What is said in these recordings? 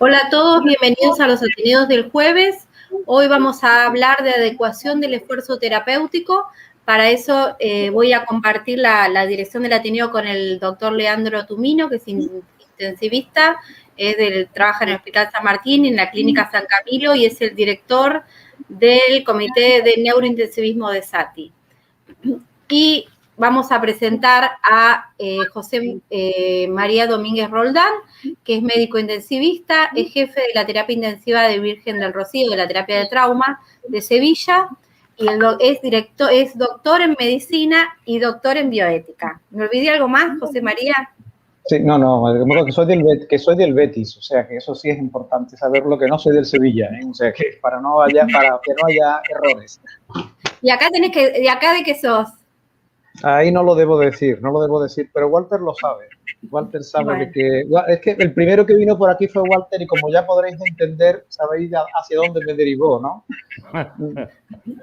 Hola a todos, bienvenidos a los Ateneos del jueves. Hoy vamos a hablar de adecuación del esfuerzo terapéutico. Para eso voy a compartir la dirección del Ateneo con el doctor Leandro Tumino, que es intensivista, trabaja en el Hospital San Martín, en la Clínica San Camilo, y es el director del Comité de Neurointensivismo de SATI. Y vamos a presentar a José María Domínguez Roldán, que es médico intensivista, es jefe de la terapia intensiva de Virgen del Rocío, de la terapia de trauma de Sevilla, y es doctor en medicina y doctor en bioética. ¿Me olvidé algo más, José María? Sí, no, que soy del Betis, o sea que eso sí es importante saberlo, que no soy del Sevilla, ¿eh? O sea que para que no haya errores. Y acá ¿de acá de qué sos? Ahí no lo debo decir, pero Walter lo sabe. Walter sabe de que... Es que el primero que vino por aquí fue Walter y como ya podréis entender, sabéis hacia dónde me derivó, ¿no?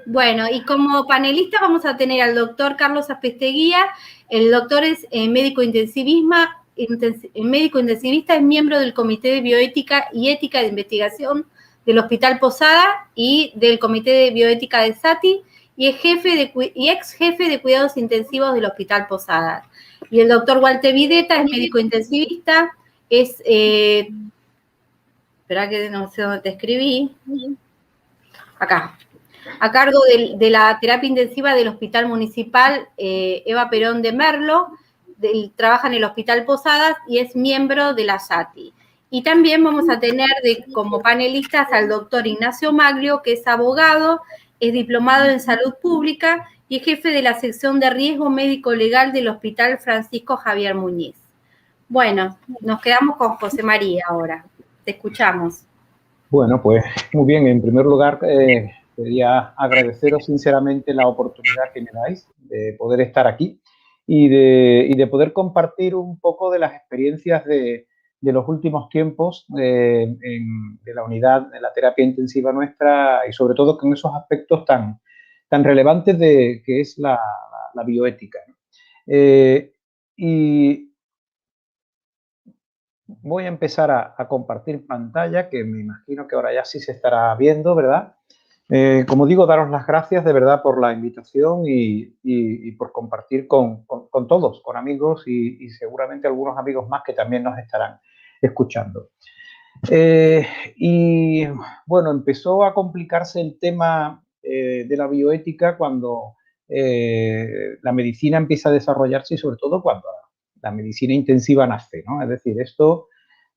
Bueno, y como panelista vamos a tener al doctor Carlos Apesteguía. El doctor es médico intensivista, es miembro del Comité de Bioética y Ética de Investigación del Hospital Posada y del Comité de Bioética de SATI, y es ex jefe de cuidados intensivos del Hospital Posada. Y el doctor Walter Videta es médico intensivista, espera que no sé dónde te escribí. Acá. A cargo de la terapia intensiva del Hospital Municipal Eva Perón de Merlo, trabaja en el Hospital Posadas y es miembro de la SATI. Y también vamos a tener como panelistas al doctor Ignacio Maglio, que es abogado, es diplomado en salud pública y es jefe de la sección de riesgo médico legal del Hospital Francisco Javier Muñiz. Bueno, nos quedamos con José María ahora. Te escuchamos. Bueno, pues muy bien. En primer lugar, quería agradeceros sinceramente la oportunidad que me dais de poder estar aquí y de poder compartir un poco de las experiencias de los últimos tiempos de la unidad de la terapia intensiva nuestra y sobre todo con esos aspectos tan relevantes que es la bioética. Y voy a empezar a compartir pantalla, que me imagino que ahora ya sí se estará viendo, ¿verdad? Como digo, daros las gracias de verdad por la invitación y por compartir con todos, con amigos y seguramente algunos amigos más que también nos estarán escuchando. Y bueno, empezó a complicarse el tema de la bioética cuando la medicina empieza a desarrollarse y sobre todo cuando la medicina intensiva nace, ¿no? Es decir, esto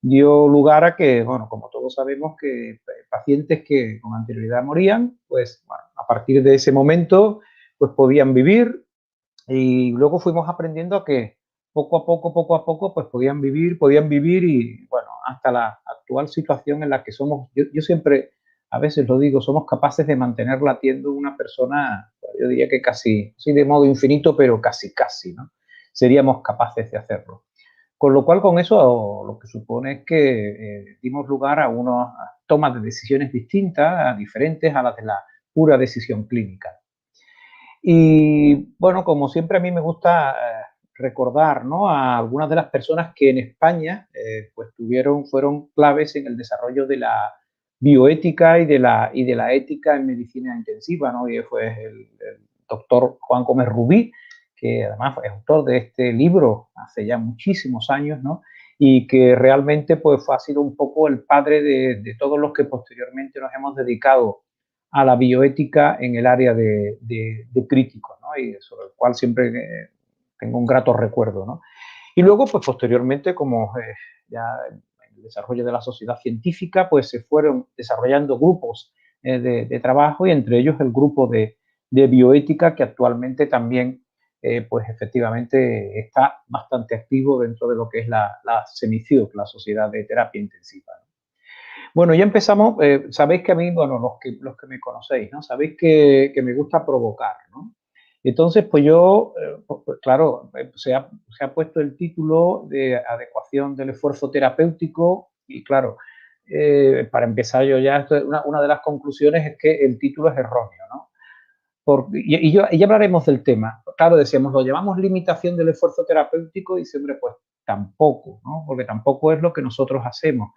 dio lugar a que, bueno, como todos sabemos, que pacientes que con anterioridad morían, pues bueno, a partir de ese momento, pues podían vivir y luego fuimos aprendiendo a que poco a poco, pues podían vivir y, bueno, hasta la actual situación en la que somos, yo siempre, a veces lo digo, somos capaces de mantener latiendo una persona, yo diría que casi, sí de modo infinito, pero casi, ¿no? Seríamos capaces de hacerlo. Con lo cual, con eso, lo que supone es que dimos lugar a unas tomas de decisiones distintas, diferentes a las de la pura decisión clínica. Y bueno, como siempre a mí me gusta recordar, ¿no?, a algunas de las personas que en España pues fueron claves en el desarrollo de la bioética y de la ética en medicina intensiva, ¿no? Y fue el doctor Juan Gómez Rubí, que además es autor de este libro hace ya muchísimos años, ¿no? Y que realmente pues ha sido un poco el padre de todos los que posteriormente nos hemos dedicado a la bioética en el área de crítico, ¿no? Y sobre el cual siempre tengo un grato recuerdo, ¿no? Y luego, pues posteriormente, como ya en el desarrollo de la sociedad científica, pues se fueron desarrollando grupos de trabajo y entre ellos el grupo de bioética que actualmente también, pues efectivamente está bastante activo dentro de lo que es la SEMICIUC, la Sociedad de Terapia Intensiva, ¿no? Bueno, ya empezamos. Sabéis que a mí, bueno, los que me conocéis, ¿no? Sabéis que me gusta provocar, ¿no? Entonces, pues yo, pues claro, se ha puesto el título de adecuación del esfuerzo terapéutico y claro, para empezar yo ya, una de las conclusiones es que el título es erróneo, ¿no? Y ya hablaremos del tema. Claro, decíamos, lo llamamos limitación del esfuerzo terapéutico y siempre, pues tampoco, ¿no? Porque tampoco es lo que nosotros hacemos.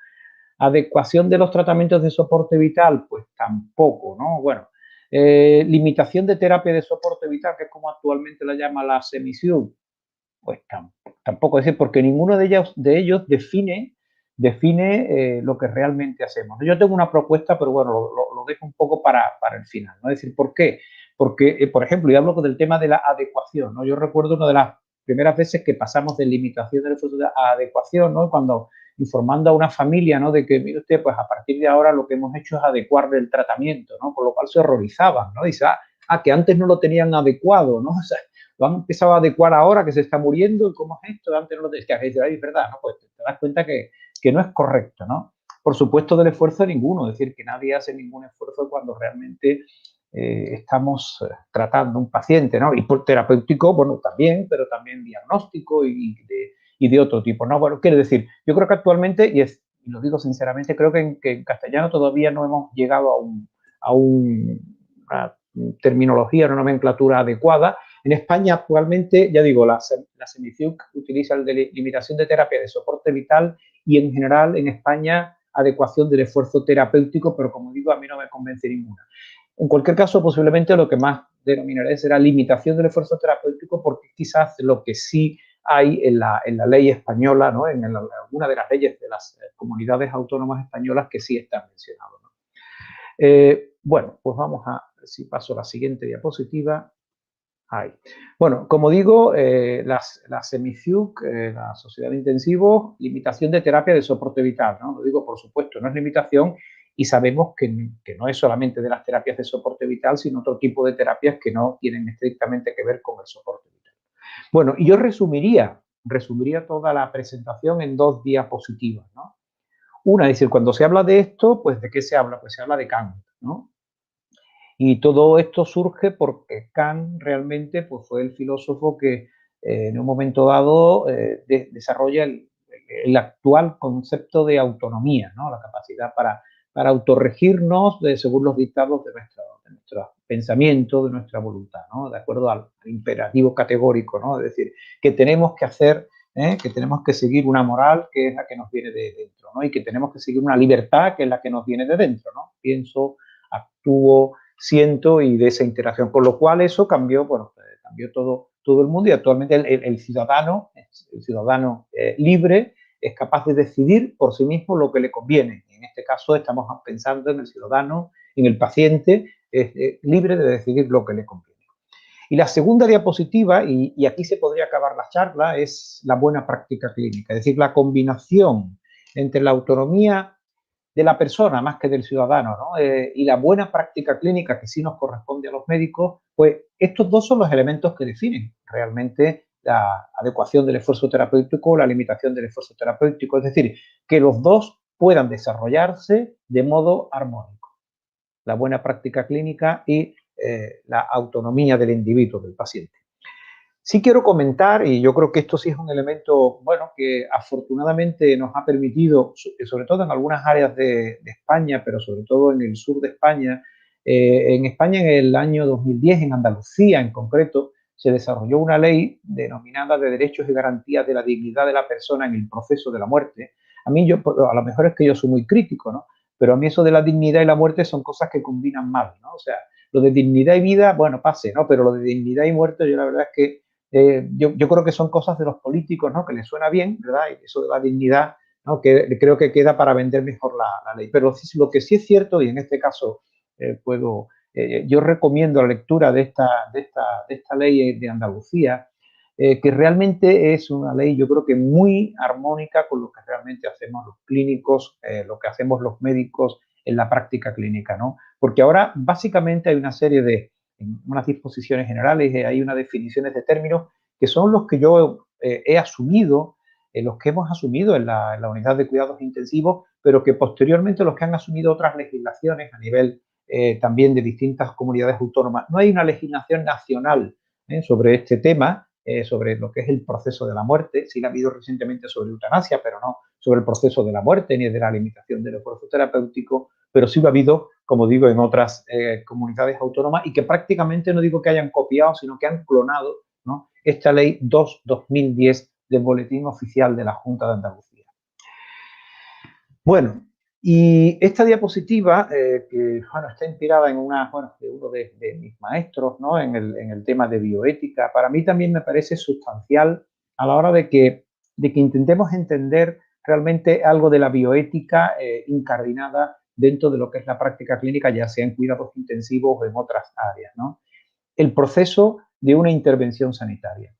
Adecuación de los tratamientos de soporte vital, pues tampoco, ¿no? Bueno, limitación de terapia de soporte vital, que es como actualmente la llama la SEMISUB, pues tampoco, es decir, porque ninguno de ellos define lo que realmente hacemos. Yo tengo una propuesta, pero bueno, lo dejo un poco para el final, ¿no? Es decir, ¿por qué? Porque, por ejemplo, yo hablo del tema de la adecuación, ¿no? Yo recuerdo una de las primeras veces que pasamos de limitación del esfuerzo a adecuación, ¿no? Cuando informando a una familia, ¿no? De que, mire usted, pues a partir de ahora lo que hemos hecho es adecuarle el tratamiento, ¿no? Con lo cual se horrorizaban, ¿no? Dice, que antes no lo tenían adecuado, ¿no? O sea, lo han empezado a adecuar ahora que se está muriendo, ¿cómo es esto? Antes no lo tenías que hacer, es verdad, ¿no? Pues te das cuenta que no es correcto, ¿no? Por supuesto, del esfuerzo ninguno, es decir, que nadie hace ningún esfuerzo cuando realmente estamos tratando a un paciente, ¿no? Y por terapéutico, bueno, también, pero también diagnóstico y de otro tipo, ¿no? Bueno, quiere decir, yo creo que actualmente, y lo digo sinceramente, creo que en castellano todavía no hemos llegado a una terminología, una nomenclatura adecuada. En España actualmente, ya digo, la SEMICIUC utiliza el de limitación de terapia de soporte vital y en general en España adecuación del esfuerzo terapéutico, pero como digo, a mí no me convence ninguna. En cualquier caso, posiblemente lo que más denominaré será limitación del esfuerzo terapéutico, porque quizás lo que sí hay en la ley española, ¿no? En alguna de las leyes de las comunidades autónomas españolas que sí están mencionados, ¿no? Bueno, pues vamos a ver si paso a la siguiente diapositiva. Ahí. Bueno, como digo, la SEMICIUC, la Sociedad de Intensivos, limitación de terapia de soporte vital, ¿no? Lo digo, por supuesto, no es limitación y sabemos que no es solamente de las terapias de soporte vital, sino otro tipo de terapias que no tienen estrictamente que ver con el soporte vital. Bueno, y yo resumiría toda la presentación en 2 diapositivas, ¿no? Una, es decir, cuando se habla de esto, pues ¿de qué se habla? Pues se habla de Kant, ¿no? Y todo esto surge porque Kant realmente pues, fue el filósofo que en un momento dado desarrolla el actual concepto de autonomía, ¿no? La capacidad para autorregirnos según los dictados de nuestro pensamiento, de nuestra voluntad, ¿no? De acuerdo al imperativo categórico, ¿no? Es decir, que tenemos que hacer, que tenemos que seguir una moral que es la que nos viene de dentro, ¿no? Y que tenemos que seguir una libertad que es la que nos viene de dentro, ¿no? Pienso, actúo, siento y de esa interacción. Con lo cual eso cambió, bueno, cambió todo el mundo y actualmente el ciudadano libre es capaz de decidir por sí mismo lo que le conviene. En este caso estamos pensando en el ciudadano, en el paciente, libre de decidir lo que le conviene. Y la segunda diapositiva, y aquí se podría acabar la charla, es la buena práctica clínica, es decir, la combinación entre la autonomía de la persona más que del ciudadano, ¿no? Y la buena práctica clínica que sí nos corresponde a los médicos, pues estos dos son los elementos que definen realmente la adecuación del esfuerzo terapéutico o la limitación del esfuerzo terapéutico, es decir, que los dos puedan desarrollarse de modo armónico, la buena práctica clínica y la autonomía del individuo, del paciente. Sí quiero comentar, y yo creo que esto sí es un elemento, bueno, que afortunadamente nos ha permitido, sobre todo en algunas áreas de España, pero sobre todo en el sur de España, en España en el año 2010, en Andalucía en concreto, se desarrolló una ley denominada de derechos y garantías de la dignidad de la persona en el proceso de la muerte. A mí, a lo mejor es que yo soy muy crítico, ¿no? Pero a mí eso de la dignidad y la muerte son cosas que combinan mal, ¿no? O sea, lo de dignidad y vida, bueno, pase, ¿no? Pero lo de dignidad y muerte, yo la verdad es que yo creo que son cosas de los políticos, ¿no? Que les suena bien, ¿verdad? Y eso de la dignidad, ¿no? Que creo que queda para vender mejor la ley. Pero lo que sí es cierto, y en este caso yo recomiendo la lectura de esta ley de Andalucía, que realmente es una ley, yo creo que muy armónica con lo que realmente hacemos los clínicos, lo que hacemos los médicos en la práctica clínica, ¿no? Porque ahora básicamente hay una serie de unas disposiciones generales, hay unas definiciones de términos que son los que yo he asumido, los que hemos asumido en la unidad de cuidados intensivos, pero que posteriormente los que han asumido otras legislaciones a nivel también de distintas comunidades autónomas. No hay una legislación nacional sobre este tema, sobre lo que es el proceso de la muerte. Sí la ha habido recientemente sobre eutanasia, pero no sobre el proceso de la muerte ni de la limitación del esfuerzo terapéutico, pero sí lo ha habido, como digo, en otras comunidades autónomas y que prácticamente no digo que hayan copiado, sino que han clonado, ¿no? Esta ley 2/2010 del Boletín Oficial de la Junta de Andalucía. Bueno, Y esta diapositiva, que bueno, está inspirada en de uno de mis maestros, ¿no? En el tema de bioética, para mí también me parece sustancial a la hora de que intentemos entender realmente algo de la bioética incardinada dentro de lo que es la práctica clínica, ya sea en cuidados intensivos o en otras áreas, ¿no? El proceso de una intervención sanitaria.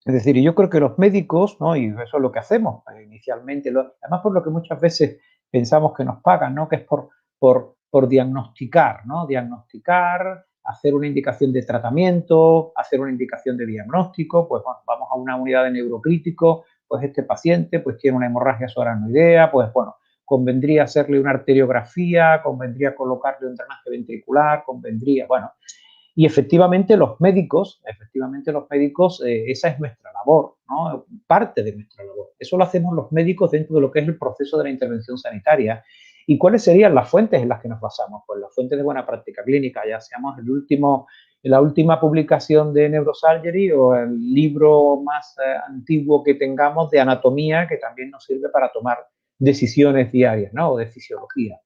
Es decir, yo creo que los médicos, ¿no? Y eso es lo que hacemos inicialmente, además por lo que muchas veces pensamos que nos pagan, ¿no? Que es por diagnosticar, ¿no? Diagnosticar, hacer una indicación de tratamiento, hacer una indicación de diagnóstico, pues bueno, vamos a una unidad de neurocrítico, pues este paciente pues tiene una hemorragia subaracnoidea, pues bueno, convendría hacerle una arteriografía, convendría colocarle un drenaje ventricular, convendría, bueno, y efectivamente los médicos, esa es nuestra labor, ¿no? Parte de nuestra labor. Eso lo hacemos los médicos dentro de lo que es el proceso de la intervención sanitaria. ¿Y cuáles serían las fuentes en las que nos basamos? Pues las fuentes de buena práctica clínica, ya seamos la última publicación de Neurosurgery o el libro más antiguo que tengamos de anatomía, que también nos sirve para tomar decisiones diarias, ¿no? O de fisiología.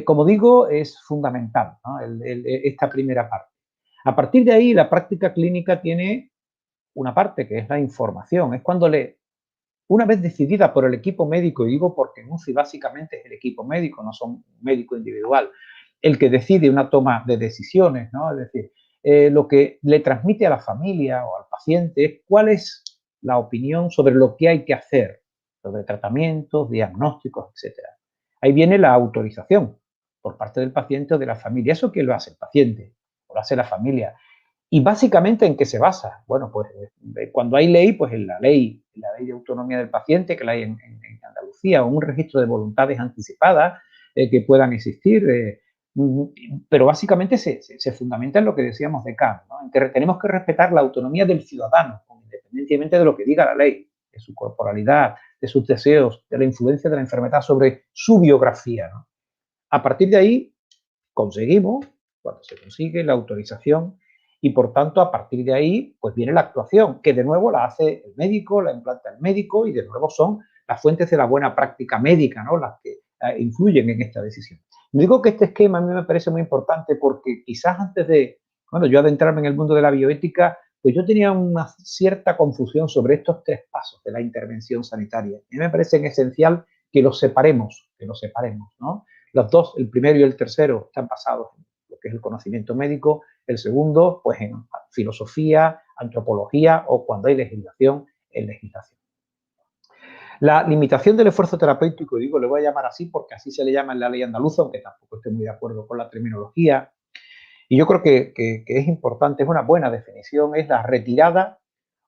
Como digo, es fundamental, ¿no? Esta primera parte. A partir de ahí, la práctica clínica tiene una parte que es la información. Es cuando una vez decidida por el equipo médico, y digo porque en UCI básicamente es el equipo médico, no son un médico individual, el que decide una toma de decisiones, ¿no? Es decir, lo que le transmite a la familia o al paciente es cuál es la opinión sobre lo que hay que hacer, sobre tratamientos, diagnósticos, etcétera. Ahí viene la autorización por parte del paciente o de la familia. ¿Eso quién lo hace? El paciente o lo hace la familia. ¿Y básicamente en qué se basa? Bueno, pues cuando hay ley, pues en la ley de autonomía del paciente, que la hay en Andalucía, o un registro de voluntades anticipadas que puedan existir, pero básicamente se fundamenta en lo que decíamos de Kant, ¿no? En que tenemos que respetar la autonomía del ciudadano, independientemente de lo que diga la ley, de su corporalidad, de sus deseos, de la influencia de la enfermedad sobre su biografía, ¿no? A partir de ahí conseguimos, cuando se consigue la autorización, y por tanto a partir de ahí pues viene la actuación, que de nuevo la hace el médico, la implanta el médico y de nuevo son las fuentes de la buena práctica médica, ¿no? Las que influyen en esta decisión. Digo que este esquema a mí me parece muy importante porque quizás antes de, bueno, yo adentrarme en el mundo de la bioética, pues yo tenía una cierta confusión sobre estos tres pasos de la intervención sanitaria. A mí me parece esencial que los separemos, ¿no? Los dos, el primero y el tercero, están basados en lo que es el conocimiento médico, el segundo, pues en filosofía, antropología o cuando hay legislación, en legislación. La limitación del esfuerzo terapéutico, digo, le voy a llamar así porque así se le llama en la ley andaluza, aunque tampoco estoy muy de acuerdo con la terminología, y yo creo que es importante, es una buena definición, es la retirada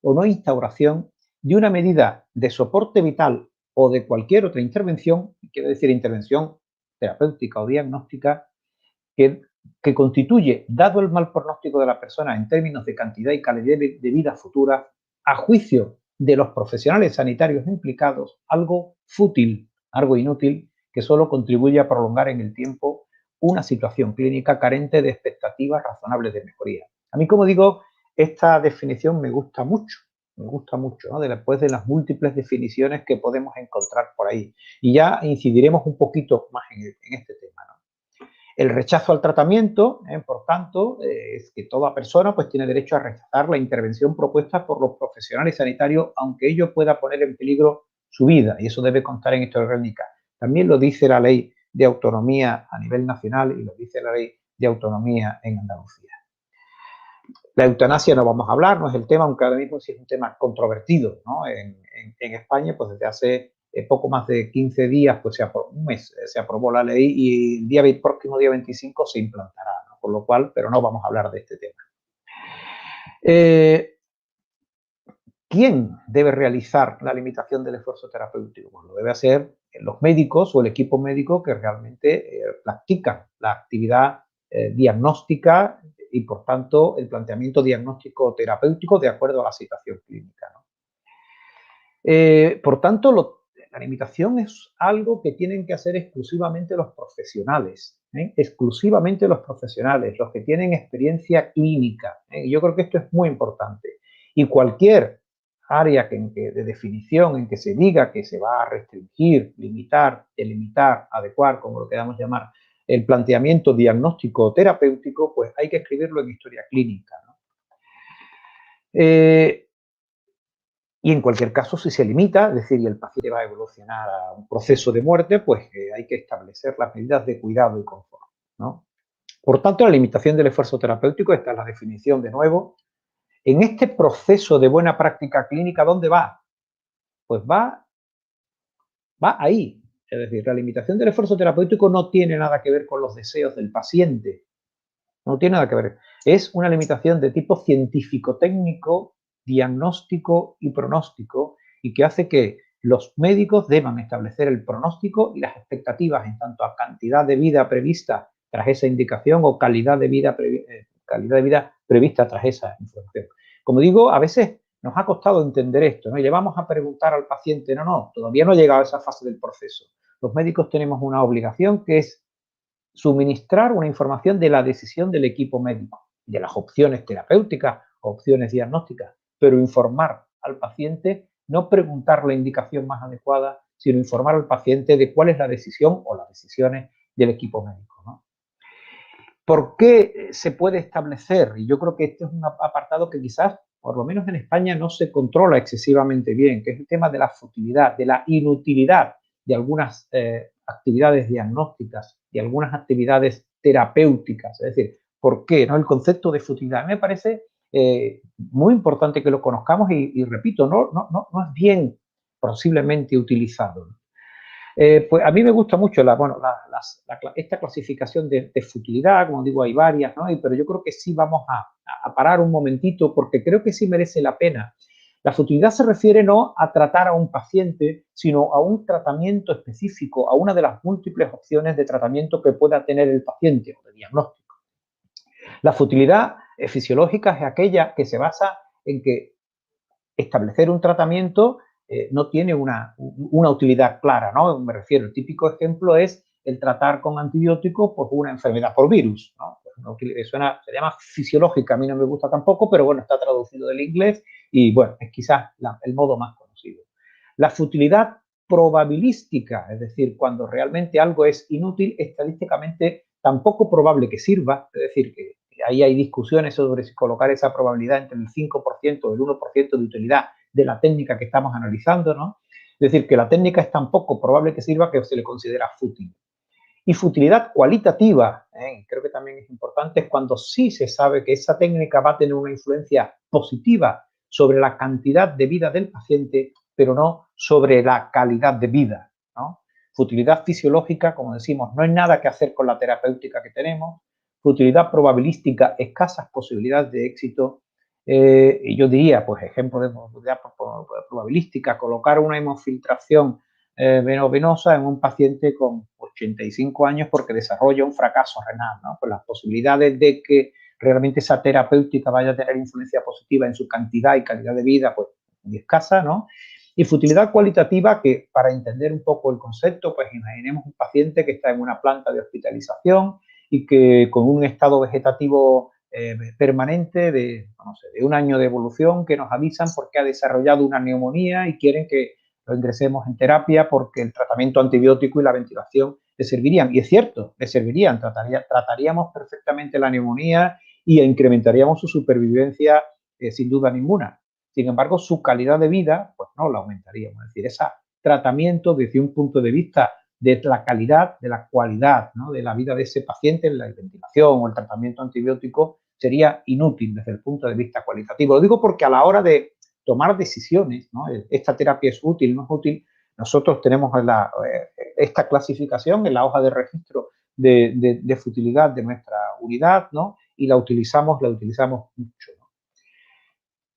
o no instauración de una medida de soporte vital o de cualquier otra intervención, quiere decir intervención terapéutica o diagnóstica, que constituye, dado el mal pronóstico de la persona en términos de cantidad y calidad de vida futura, a juicio de los profesionales sanitarios implicados, algo fútil, algo inútil, que solo contribuye a prolongar en el tiempo una situación clínica carente de expectativas razonables de mejoría. A mí, como digo, esta definición me gusta mucho, ¿no? Después de las múltiples definiciones que podemos encontrar por ahí. Y ya incidiremos un poquito más en este tema, ¿no? El rechazo al tratamiento, por tanto, es que toda persona pues, tiene derecho a rechazar la intervención propuesta por los profesionales sanitarios, aunque ello pueda poner en peligro su vida, y eso debe constar en historia clínica. También lo dice la ley de autonomía a nivel nacional y lo dice la ley de autonomía en Andalucía. La eutanasia no vamos a hablar, no es el tema, aunque ahora mismo sí es un tema controvertido, ¿no? En España, pues desde hace poco más de 15 días, pues un mes, se aprobó la ley y el próximo día 25 se implantará, ¿no? Con lo cual, pero no vamos a hablar de este tema. ¿Quién debe realizar la limitación del esfuerzo terapéutico? Pues lo debe hacer los médicos o el equipo médico que realmente practican la actividad diagnóstica y, por tanto, el planteamiento diagnóstico terapéutico de acuerdo a la situación clínica, ¿no? Por tanto, la limitación es algo que tienen que hacer exclusivamente los profesionales, exclusivamente los profesionales, los que tienen experiencia clínica. Yo creo que esto es muy importante. Y cualquier áreas de definición en que se diga que se va a restringir, limitar, delimitar, adecuar, como lo queramos llamar, el planteamiento diagnóstico terapéutico, pues hay que escribirlo en historia clínica, ¿no? Y en cualquier caso, si se limita, es decir, y el paciente va a evolucionar a un proceso de muerte, pues hay que establecer las medidas de cuidado y confort, ¿no? Por tanto, la limitación del esfuerzo terapéutico, esta es la definición de nuevo. En este proceso de buena práctica clínica, ¿dónde va? Pues va ahí. Es decir, la limitación del esfuerzo terapéutico no tiene nada que ver con los deseos del paciente. No tiene nada que ver. Es una limitación de tipo científico-técnico, diagnóstico y pronóstico, y que hace que los médicos deban establecer el pronóstico y las expectativas en tanto a cantidad de vida prevista tras esa indicación o calidad de vida prevista tras esa información. Como digo, a veces nos ha costado entender esto, ¿no? Y le vamos a preguntar al paciente, no, todavía no ha llegado a esa fase del proceso. Los médicos tenemos una obligación que es suministrar una información de la decisión del equipo médico, de las opciones terapéuticas, opciones diagnósticas, pero informar al paciente, no preguntar la indicación más adecuada, sino informar al paciente de cuál es la decisión o las decisiones del equipo médico, ¿no? ¿Por qué se puede establecer? Y yo creo que este es un apartado que quizás, por lo menos en España, no se controla excesivamente bien, que es el tema de la futilidad, de la inutilidad de algunas actividades diagnósticas y algunas actividades terapéuticas. Es decir, ¿por qué? ¿No? El concepto de futilidad me parece muy importante que lo conozcamos y repito, no es bien posiblemente utilizado, ¿no? Pues a mí me gusta mucho esta clasificación de futilidad, como digo, hay varias, ¿no? Pero yo creo que sí vamos a parar un momentito porque creo que sí merece la pena. La futilidad se refiere no a tratar a un paciente, sino a un tratamiento específico, a una de las múltiples opciones de tratamiento que pueda tener el paciente o de diagnóstico. La futilidad fisiológica es aquella que se basa en que establecer un tratamiento no tiene una utilidad clara, ¿no? Me refiero, el típico ejemplo es el tratar con antibióticos por una enfermedad por virus, ¿no? Se llama fisiológica, a mí no me gusta tampoco, pero bueno, está traducido del inglés y bueno, es quizás el modo más conocido. La futilidad probabilística, es decir, cuando realmente algo es inútil, estadísticamente tan poco probable que sirva, es decir, que ahí hay discusiones sobre si colocar esa probabilidad entre el 5% o el 1% de utilidad de la técnica que estamos analizando, ¿no? Es decir, que la técnica es tan poco probable que sirva que se le considera fútil. Y futilidad cualitativa, creo que también es importante, es cuando sí se sabe que esa técnica va a tener una influencia positiva sobre la cantidad de vida del paciente, pero no sobre la calidad de vida, ¿no? Futilidad fisiológica, como decimos, no hay nada que hacer con la terapéutica que tenemos. Futilidad probabilística, escasas posibilidades de éxito. Y yo diría, pues, ejemplo de futilidad probabilística, colocar una hemofiltración venosa en un paciente con 85 años porque desarrolla un fracaso renal, ¿no? Pues las posibilidades de que realmente esa terapéutica vaya a tener influencia positiva en su cantidad y calidad de vida, pues muy escasa, ¿no? Y futilidad cualitativa, que para entender un poco el concepto, pues imaginemos un paciente que está en una planta de hospitalización y que con un estado vegetativo permanente de, no sé, de un año de evolución, que nos avisan porque ha desarrollado una neumonía y quieren que lo ingresemos en terapia porque el tratamiento antibiótico y la ventilación le servirían. Y es cierto, le servirían, trataríamos perfectamente la neumonía y incrementaríamos su supervivencia sin duda ninguna. Sin embargo, su calidad de vida, pues no la aumentaríamos. Es decir, ese tratamiento desde un punto de vista de la calidad, de la cualidad, ¿no? De la vida de ese paciente, la ventilación o el tratamiento antibiótico sería inútil desde el punto de vista cualitativo. Lo digo porque a la hora de tomar decisiones, ¿no? Esta terapia es útil, no es útil, nosotros tenemos esta clasificación en la hoja de registro de futilidad de nuestra unidad, ¿no? Y la utilizamos mucho, ¿no?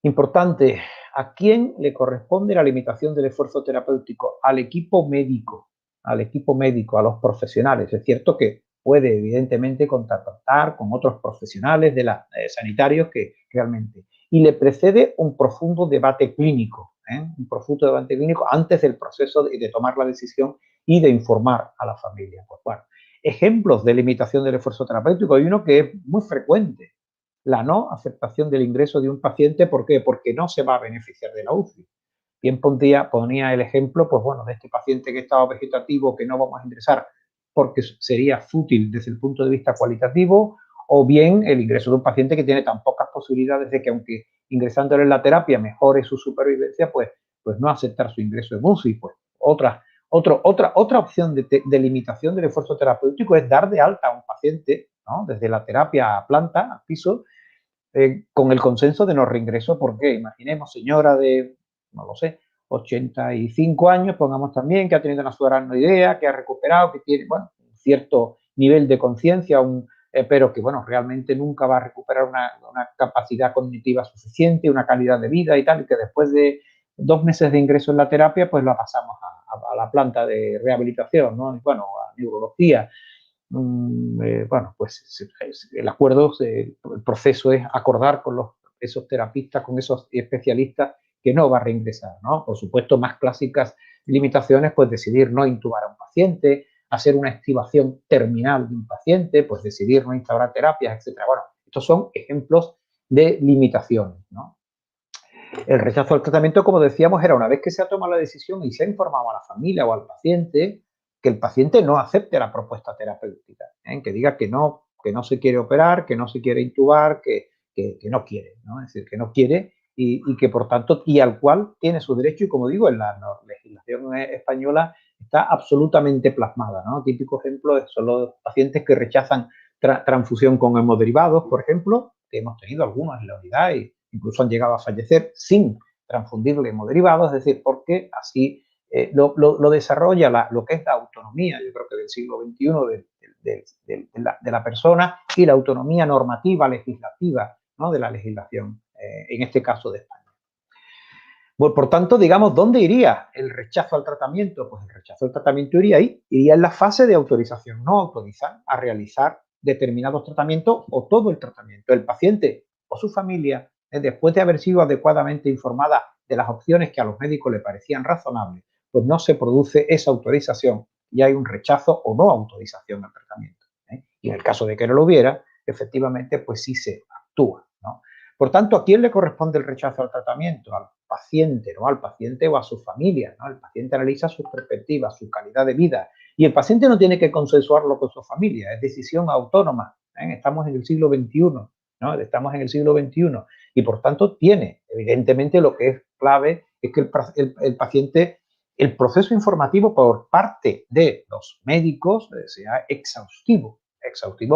Importante, ¿a quién le corresponde la limitación del esfuerzo terapéutico? Al equipo médico, a los profesionales. Es cierto que puede evidentemente contactar con otros profesionales sanitarios que realmente. Y le precede un profundo debate clínico, antes del proceso de tomar la decisión y de informar a la familia. Pues bueno, ejemplos de limitación del esfuerzo terapéutico, hay uno que es muy frecuente, la no aceptación del ingreso de un paciente. ¿Por qué? Porque no se va a beneficiar de la UCI. Bien ponía el ejemplo, pues bueno, de este paciente que estaba vegetativo, que no vamos a ingresar porque sería fútil desde el punto de vista cualitativo, o bien el ingreso de un paciente que tiene tan pocas posibilidades de que, aunque ingresándole en la terapia mejore su supervivencia, pues no aceptar su ingreso en UCI. Pues otra opción de limitación del esfuerzo terapéutico es dar de alta a un paciente, ¿no?, desde la terapia a planta, a piso, con el consenso de no reingreso. Porque imaginemos, señora de, no lo sé, 85 años, pongamos también, que ha tenido una soberana idea, que ha recuperado, que tiene, bueno, un cierto nivel de conciencia, pero que, bueno, realmente nunca va a recuperar una capacidad cognitiva suficiente, una calidad de vida y tal, y que después de 2 meses de ingreso en la terapia, pues la pasamos a la planta de rehabilitación, ¿no? Bueno, a neurología. Bueno, pues el acuerdo, el proceso es acordar con esos terapistas, con esos especialistas, que no va a reingresar, ¿no? Por supuesto, más clásicas limitaciones, pues decidir no intubar a un paciente, hacer una extubación terminal de un paciente, pues decidir no instaurar terapias, etcétera. Bueno, estos son ejemplos de limitaciones, ¿no? El rechazo al tratamiento, como decíamos, era una vez que se ha tomado la decisión y se ha informado a la familia o al paciente, que el paciente no acepte la propuesta terapéutica, que diga que no se quiere operar, que no se quiere intubar, que no quiere, ¿no? Es decir, que no quiere, y que por tanto, y al cual tiene su derecho, y como digo, en la legislación española está absolutamente plasmada, ¿no? Típico ejemplo son los pacientes que rechazan transfusión con hemoderivados, por ejemplo, que hemos tenido algunos en la unidad y incluso han llegado a fallecer sin transfundirle hemoderivados, es decir, porque así lo desarrolla lo que es la autonomía, yo creo que del siglo XXI de la persona, y la autonomía normativa, legislativa, ¿no?, de la legislación, en este caso de España. Bueno, por tanto, digamos, ¿dónde iría el rechazo al tratamiento? Pues el rechazo al tratamiento iría ahí, iría en la fase de autorización. No autorizar a realizar determinados tratamientos o todo el tratamiento. El paciente o su familia, después de haber sido adecuadamente informada de las opciones que a los médicos le parecían razonables, pues no se produce esa autorización y hay un rechazo o no autorización al tratamiento. Y en el caso de que no lo hubiera, efectivamente, pues sí se actúa, ¿no? Por tanto, ¿a quién le corresponde el rechazo al tratamiento? Al paciente, ¿no? Al paciente o a su familia, ¿no? El paciente analiza sus perspectivas, su calidad de vida, y el paciente no tiene que consensuarlo con su familia, es decisión autónoma. Estamos en el siglo XXI, ¿no? Estamos en el siglo XXI, y por tanto tiene, evidentemente, lo que es clave es que el paciente, el proceso informativo por parte de los médicos sea exhaustivo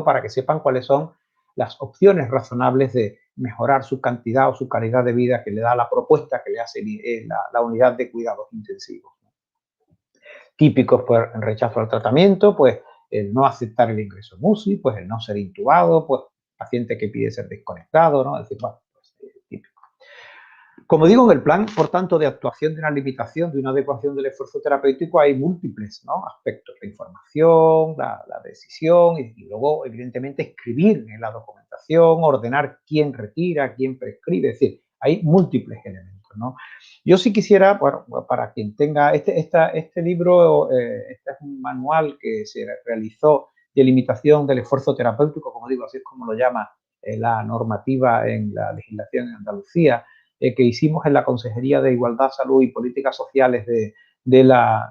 para que sepan cuáles son las opciones razonables de mejorar su cantidad o su calidad de vida que le da la propuesta que le hace la unidad de cuidados intensivos. Típicos por el rechazo al tratamiento, pues el no aceptar el ingreso en UCI, pues el no ser intubado, pues paciente que pide ser desconectado, ¿no? Es decir, bueno, pues, típico. Como digo, en el plan, por tanto, de actuación de una limitación, de una adecuación del esfuerzo terapéutico, hay múltiples, ¿no?, aspectos: la información, la decisión, y luego, evidentemente, escribir en la documentación, ordenar quién retira, quién prescribe, es decir, hay múltiples elementos, ¿no? Yo sí quisiera, bueno, para quien tenga este libro, este es un manual que se realizó de limitación del esfuerzo terapéutico, como digo, así es como lo llama la normativa en la legislación en Andalucía, que hicimos en la Consejería de Igualdad, Salud y Políticas Sociales de la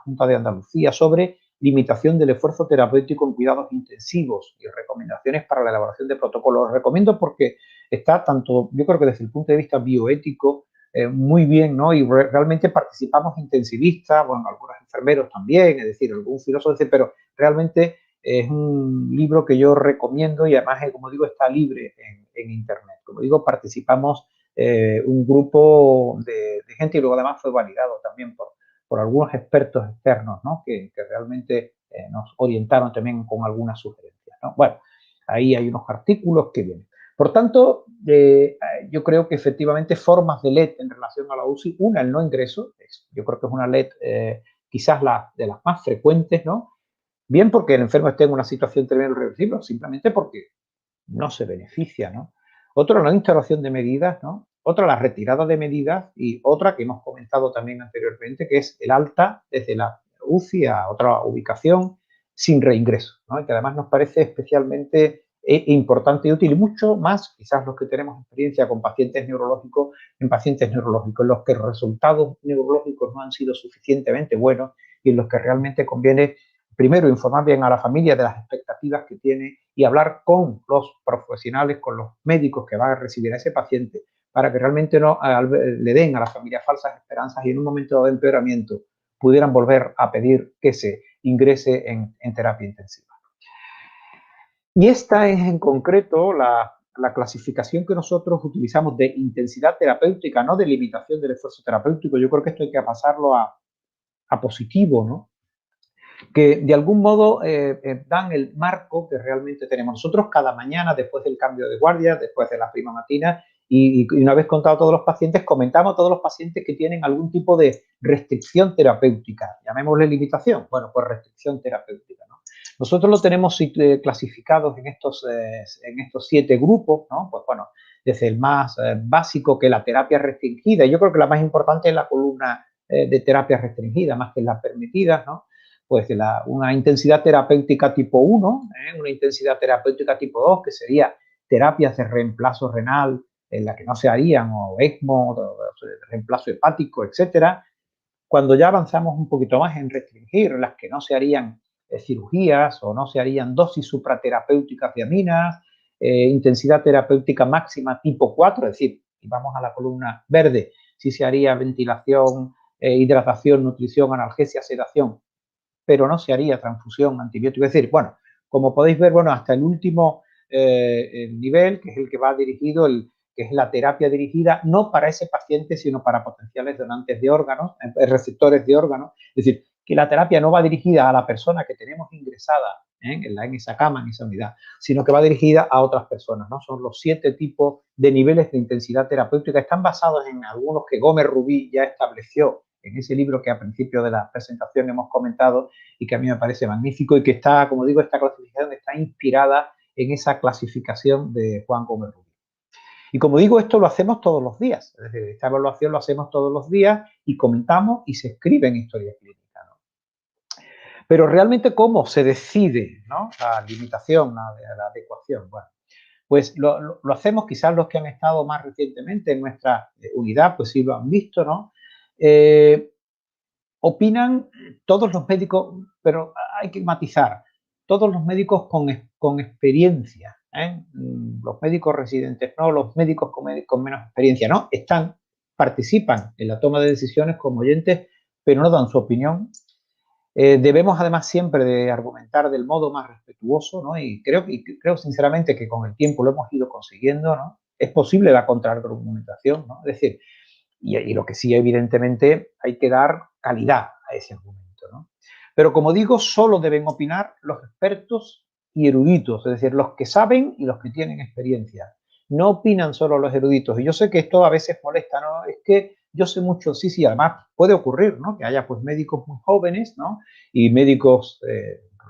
Junta de Andalucía, sobre limitación del esfuerzo terapéutico en cuidados intensivos y recomendaciones para la elaboración de protocolos. Lo recomiendo porque está tanto, yo creo que desde el punto de vista bioético, muy bien, ¿no? Y realmente participamos intensivistas, bueno, algunos enfermeros también, es decir, algún filósofo, pero realmente es un libro que yo recomiendo, y además, como digo, está libre en Internet. Como digo, participamos un grupo de gente, y luego además fue validado también por algunos expertos externos, ¿no?, que realmente nos orientaron también con algunas sugerencias, ¿no? Bueno, ahí hay unos artículos que vienen. Por tanto, yo creo que efectivamente formas de LED en relación a la UCI, una, el no ingreso, yo creo que es una LED quizás de las más frecuentes, ¿no? Bien porque el enfermo esté en una situación terminal irreversible, simplemente porque no se beneficia, ¿no? Otro, la instauración de medidas, ¿no? Otra, la retirada de medidas, y otra que hemos comentado también anteriormente, que es el alta desde la UCI a otra ubicación sin reingreso, ¿no? Y que además nos parece especialmente importante y útil, y mucho más quizás los que tenemos experiencia con pacientes neurológicos, en los que los resultados neurológicos no han sido suficientemente buenos y en los que realmente conviene primero informar bien a la familia de las expectativas que tiene y hablar con los profesionales, con los médicos que van a recibir a ese paciente para que realmente no le den a la familia falsas esperanzas y en un momento de empeoramiento pudieran volver a pedir que se ingrese en terapia intensiva. Y esta es en concreto la clasificación que nosotros utilizamos de intensidad terapéutica, no de limitación del esfuerzo terapéutico. Yo creo que esto hay que pasarlo a positivo, ¿no? Que de algún modo dan el marco que realmente tenemos. Nosotros cada mañana, después del cambio de guardia, después de la prima matina, y una vez contado a todos los pacientes, comentamos a todos los pacientes que tienen algún tipo de restricción terapéutica. Llamémosle limitación. Bueno, pues restricción terapéutica, ¿no? Nosotros lo tenemos clasificados en estos 7 grupos, ¿no? Pues bueno, desde el más básico, que la terapia restringida. Yo creo que la más importante es la columna de terapia restringida, más que las permitidas, ¿no? Pues una intensidad terapéutica tipo 1, una intensidad terapéutica tipo 2, que sería terapias de reemplazo renal en la que no se harían, o ECMO, o reemplazo hepático, etcétera. Cuando ya avanzamos un poquito más en restringir, las que no se harían cirugías o no se harían dosis supraterapéuticas de aminas, intensidad terapéutica máxima tipo 4, es decir, si vamos a la columna verde, si se haría ventilación, hidratación, nutrición, analgesia, sedación, pero no se haría transfusión antibiótica. Es decir, bueno, como podéis ver, bueno, hasta el último el nivel, que es el que va dirigido, que es la terapia dirigida, no para ese paciente, sino para potenciales donantes de órganos, receptores de órganos. Es decir, que la terapia no va dirigida a la persona que tenemos ingresada en esa cama, en esa unidad, sino que va dirigida a otras personas, ¿no? Son los 7 tipos de niveles de intensidad terapéutica. Están basados en algunos que Gómez Rubí ya estableció en ese libro que al principio de la presentación hemos comentado y que a mí me parece magnífico y que está, como digo, esta clasificación está inspirada en esa clasificación de Juan Gómez Rubí. Y como digo, esto lo hacemos todos los días. Es decir, esta evaluación lo hacemos todos los días y comentamos y se escribe en historia clínica, ¿no? Pero realmente, ¿cómo se decide, ¿no?, la limitación, la adecuación? Bueno, pues lo hacemos, quizás los que han estado más recientemente en nuestra unidad, pues sí lo han visto, ¿no? Opinan todos los médicos, pero hay que matizar, todos los médicos con experiencia, los médicos residentes no, los médicos con menos experiencia no, participan en la toma de decisiones como oyentes, pero no dan su opinión. Debemos además siempre de argumentar del modo más respetuoso, ¿no? Y creo sinceramente que con el tiempo lo hemos ido consiguiendo, ¿no? Es posible la contraargumentación, ¿no? Es decir, y lo que sí, evidentemente, hay que dar calidad a ese argumento, ¿no? Pero como digo, solo deben opinar los expertos y eruditos, es decir, los que saben y los que tienen experiencia. No opinan solo los eruditos. Y yo sé que esto a veces molesta, ¿no? Es que yo sé mucho, sí, además puede ocurrir, ¿no?, que haya pues médicos muy jóvenes, ¿no?, y médicos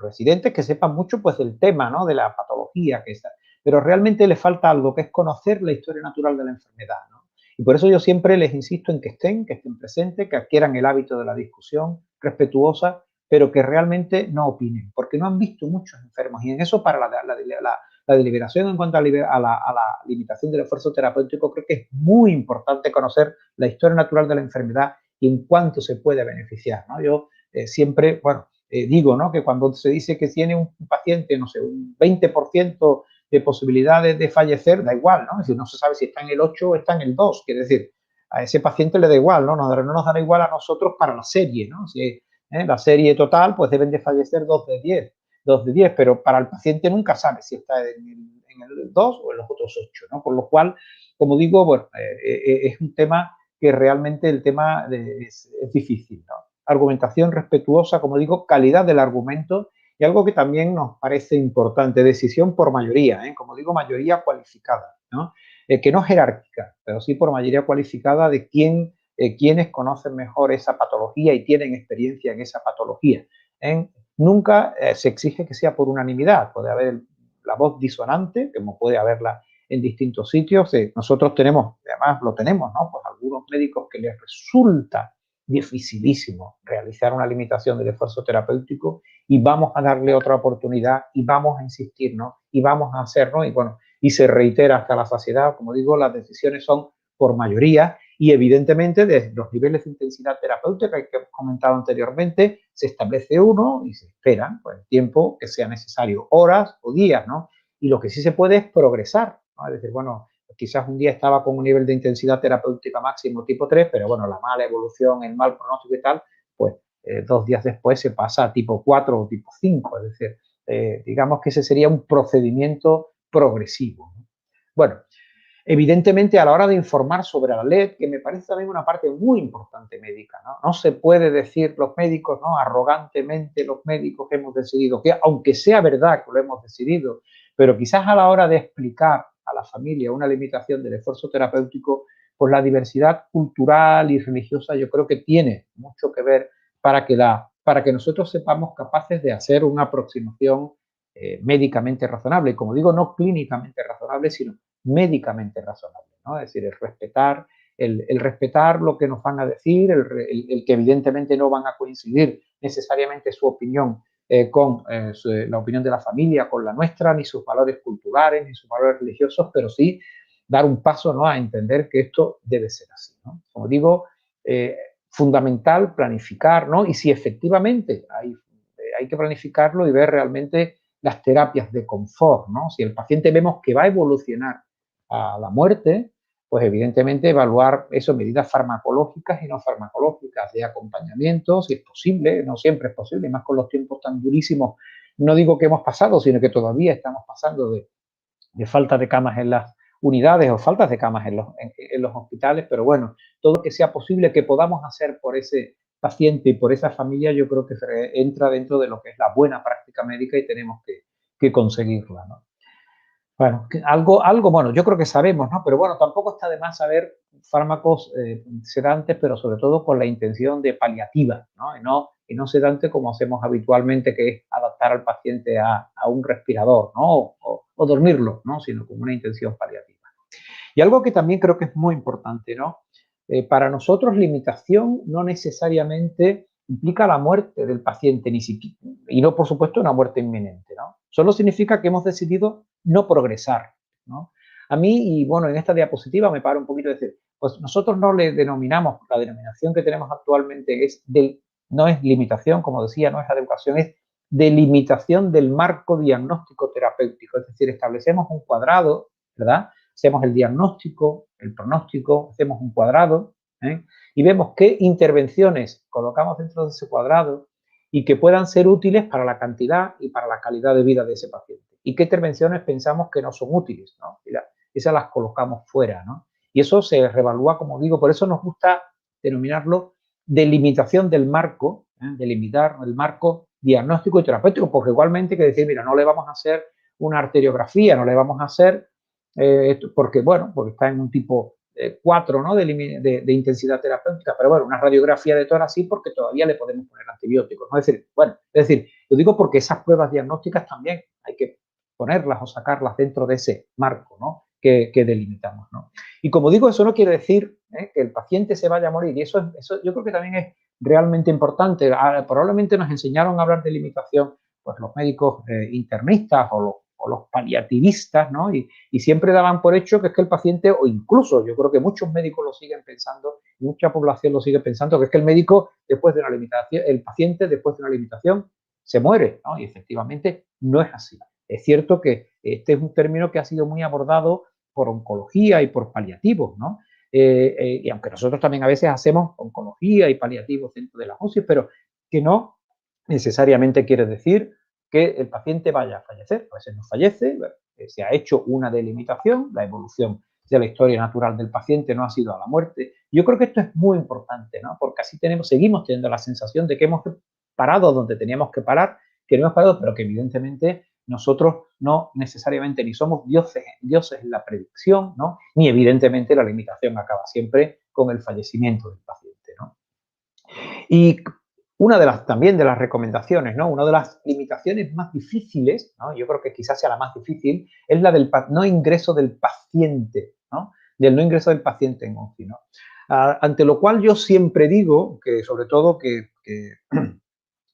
residentes que sepan mucho pues del tema, ¿no?, de la patología que está. Pero realmente le falta algo, que es conocer la historia natural de la enfermedad, ¿no? Y por eso yo siempre les insisto en que estén presentes, que adquieran el hábito de la discusión respetuosa, pero que realmente no opinen, porque no han visto muchos enfermos. Y en eso, para la deliberación en cuanto a la limitación del esfuerzo terapéutico, creo que es muy importante conocer la historia natural de la enfermedad y en cuánto se puede beneficiar, ¿no? Yo siempre, digo, ¿no?, que cuando se dice que tiene un paciente, no sé, un 20% de posibilidades de fallecer, da igual, ¿no? Es decir, no se sabe si está en el 8 o está en el 2, quiere decir, a ese paciente le da igual, ¿no? No nos da igual a nosotros para la serie, ¿no? Si la serie total, pues deben de fallecer 2 de 10, pero para el paciente nunca sabe si está en el 2 o en los otros 8, ¿no? Por lo cual, como digo, bueno, es un tema que realmente el tema es difícil, ¿no? Argumentación respetuosa, como digo, calidad del argumento. Y algo que también nos parece importante, decisión por mayoría, como digo, mayoría cualificada, ¿no? Que no jerárquica, pero sí por mayoría cualificada de quienes conocen mejor esa patología y tienen experiencia en esa patología. Nunca se exige que sea por unanimidad, puede haber la voz disonante, como puede haberla en distintos sitios. Nosotros tenemos, además lo tenemos, ¿no?, pues algunos médicos que les resulta dificilísimo realizar una limitación del esfuerzo terapéutico y vamos a darle otra oportunidad y vamos a insistir, ¿no?, y vamos a hacer, ¿no? Y bueno, y se reitera hasta la saciedad. Como digo, las decisiones son por mayoría y evidentemente de los niveles de intensidad terapéutica que hemos comentado anteriormente, se establece uno y se espera pues, el tiempo que sea necesario, horas o días, ¿no? Y lo que sí se puede es progresar, ¿no? Es decir, bueno, quizás un día estaba con un nivel de intensidad terapéutica máximo tipo 3, pero bueno, la mala evolución, el mal pronóstico y tal, pues 2 días después se pasa a tipo 4 o tipo 5, es decir, digamos que ese sería un procedimiento progresivo, ¿no? Bueno, evidentemente, a la hora de informar sobre la LED, que me parece también una parte muy importante médica, ¿no? No se puede decir los médicos, ¿no? Arrogantemente los médicos hemos decidido, que aunque sea verdad que lo hemos decidido, pero quizás a la hora de explicar a la familia una limitación del esfuerzo terapéutico, pues la diversidad cultural y religiosa yo creo que tiene mucho que ver para que nosotros sepamos capaces de hacer una aproximación médicamente razonable. Y como digo, no clínicamente razonable, sino médicamente razonable, ¿no? Es decir, el respetar lo que nos van a decir, el que evidentemente no van a coincidir necesariamente su opinión con la opinión de la familia, con la nuestra, ni sus valores culturales, ni sus valores religiosos, pero sí dar un paso, ¿no? A entender que esto debe ser así, ¿no? Como digo, fundamental planificar, ¿no? Y si efectivamente hay que planificarlo y ver realmente las terapias de confort, ¿no? Si el paciente vemos que va a evolucionar a la muerte, pues evidentemente evaluar eso, medidas farmacológicas y no farmacológicas, de acompañamiento, si es posible, no siempre es posible, más con los tiempos tan durísimos, no digo que hemos pasado, sino que todavía estamos pasando de falta de camas en las unidades o faltas de camas en los hospitales, pero bueno, todo lo que sea posible que podamos hacer por ese paciente y por esa familia, yo creo que entra dentro de lo que es la buena práctica médica y tenemos que conseguirla, ¿no? Bueno, bueno, yo creo que sabemos, ¿no? Pero bueno, tampoco está de más saber fármacos sedantes, pero sobre todo con la intención de paliativa, ¿no? Y no sedante como hacemos habitualmente, que es adaptar al paciente a un respirador, ¿no? O dormirlo, ¿no? Sino con una intención paliativa. Y algo que también creo que es muy importante, ¿no? Para nosotros limitación no necesariamente implica la muerte del paciente, ni siquiera, y no, por supuesto, una muerte inminente, ¿no? Solo significa que hemos decidido no progresar, ¿no? A mí, y bueno, en esta diapositiva me paro un poquito de decir, pues nosotros no le denominamos, la denominación que tenemos actualmente no es limitación, como decía, no es adecuación, es delimitación del marco diagnóstico terapéutico, es decir, establecemos un cuadrado, ¿verdad? Hacemos el diagnóstico, el pronóstico, hacemos un cuadrado, ¿eh? Y vemos qué intervenciones colocamos dentro de ese cuadrado y que puedan ser útiles para la cantidad y para la calidad de vida de ese paciente. Y qué intervenciones pensamos que no son útiles, ¿no? Esas las colocamos fuera, ¿no? Y eso se revalúa, como digo, por eso nos gusta denominarlo delimitación del marco, delimitar el marco diagnóstico y terapéutico, porque igualmente hay que decir, mira, no le vamos a hacer una arteriografía, no le vamos a hacer porque, bueno, porque está en un tipo 4, ¿no? de intensidad terapéutica, pero bueno, una radiografía de tórax sí, porque todavía le podemos poner antibióticos, ¿no? Es decir, bueno, es decir, lo digo porque esas pruebas diagnósticas también hay que ponerlas o sacarlas dentro de ese marco, ¿no? Que delimitamos, ¿no? Y como digo, eso no quiere decir que el paciente se vaya a morir, y eso yo creo que también es realmente importante. Probablemente nos enseñaron a hablar de limitación pues los médicos internistas o los paliativistas, ¿no? Y siempre daban por hecho que es que el paciente, o incluso yo creo que muchos médicos lo siguen pensando, mucha población lo sigue pensando, que es que el médico después de una limitación, el paciente después de una limitación se muere, ¿no? Y efectivamente no es así. Es cierto que este es un término que ha sido muy abordado por oncología y por paliativos, ¿no? Y aunque nosotros también a veces hacemos oncología y paliativos dentro de las UCI, pero que no necesariamente quiere decir que el paciente vaya a fallecer. A veces no fallece, se ha hecho una delimitación, la evolución de la historia natural del paciente no ha sido a la muerte. Yo creo que esto es muy importante, ¿no? Porque así seguimos teniendo la sensación de que hemos parado donde teníamos que parar, que no hemos parado, pero que evidentemente nosotros no necesariamente ni somos dioses en la predicción, ¿no? Ni evidentemente la limitación acaba siempre con el fallecimiento del paciente, ¿no? Y una también de las recomendaciones, ¿no? Una de las limitaciones más difíciles, ¿no? Yo creo que quizás sea la más difícil, es la del no ingreso del paciente, ¿no? Del no ingreso del paciente en UCI, ¿no? Ante lo cual yo siempre digo que, sobre todo, que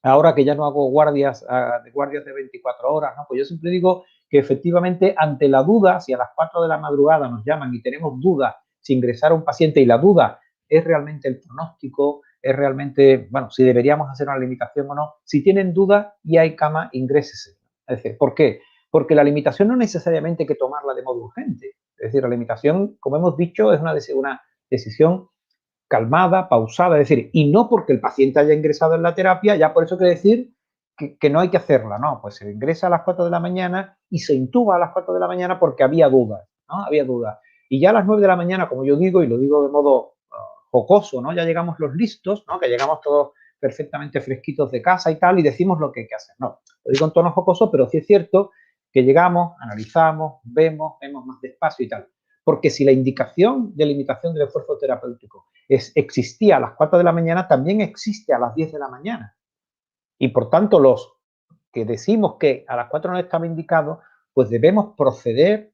ahora que ya no hago guardias de 24 horas, ¿no? Pues yo siempre digo que efectivamente ante la duda, si a las 4 de la madrugada nos llaman y tenemos dudas si ingresar a un paciente y la duda es realmente el pronóstico, es realmente, bueno, si deberíamos hacer una limitación o no, si tienen dudas y hay cama, ingrésese. Es decir, ¿por qué? Porque la limitación no necesariamente hay que tomarla de modo urgente. Es decir, la limitación, como hemos dicho, es una decisión calmada, pausada, es decir, y no porque el paciente haya ingresado en la terapia, ya por eso quiere decir que no hay que hacerla, no, pues se ingresa a las 4 de la mañana y se intuba a las 4 de la mañana porque había dudas, ¿no? Había dudas. Y ya a las 9 de la mañana, como yo digo, y lo digo de modo jocoso, ¿no? Ya llegamos los listos, ¿no? Que llegamos todos perfectamente fresquitos de casa y tal, y decimos lo que hay que hacer. No, lo digo en tono jocoso, pero sí es cierto que llegamos, analizamos, vemos más despacio y tal. Porque si la indicación de limitación del esfuerzo terapéutico existía a las 4 de la mañana, también existe a las 10 de la mañana. Y por tanto, los que decimos que a las 4 no estaba indicado, pues debemos proceder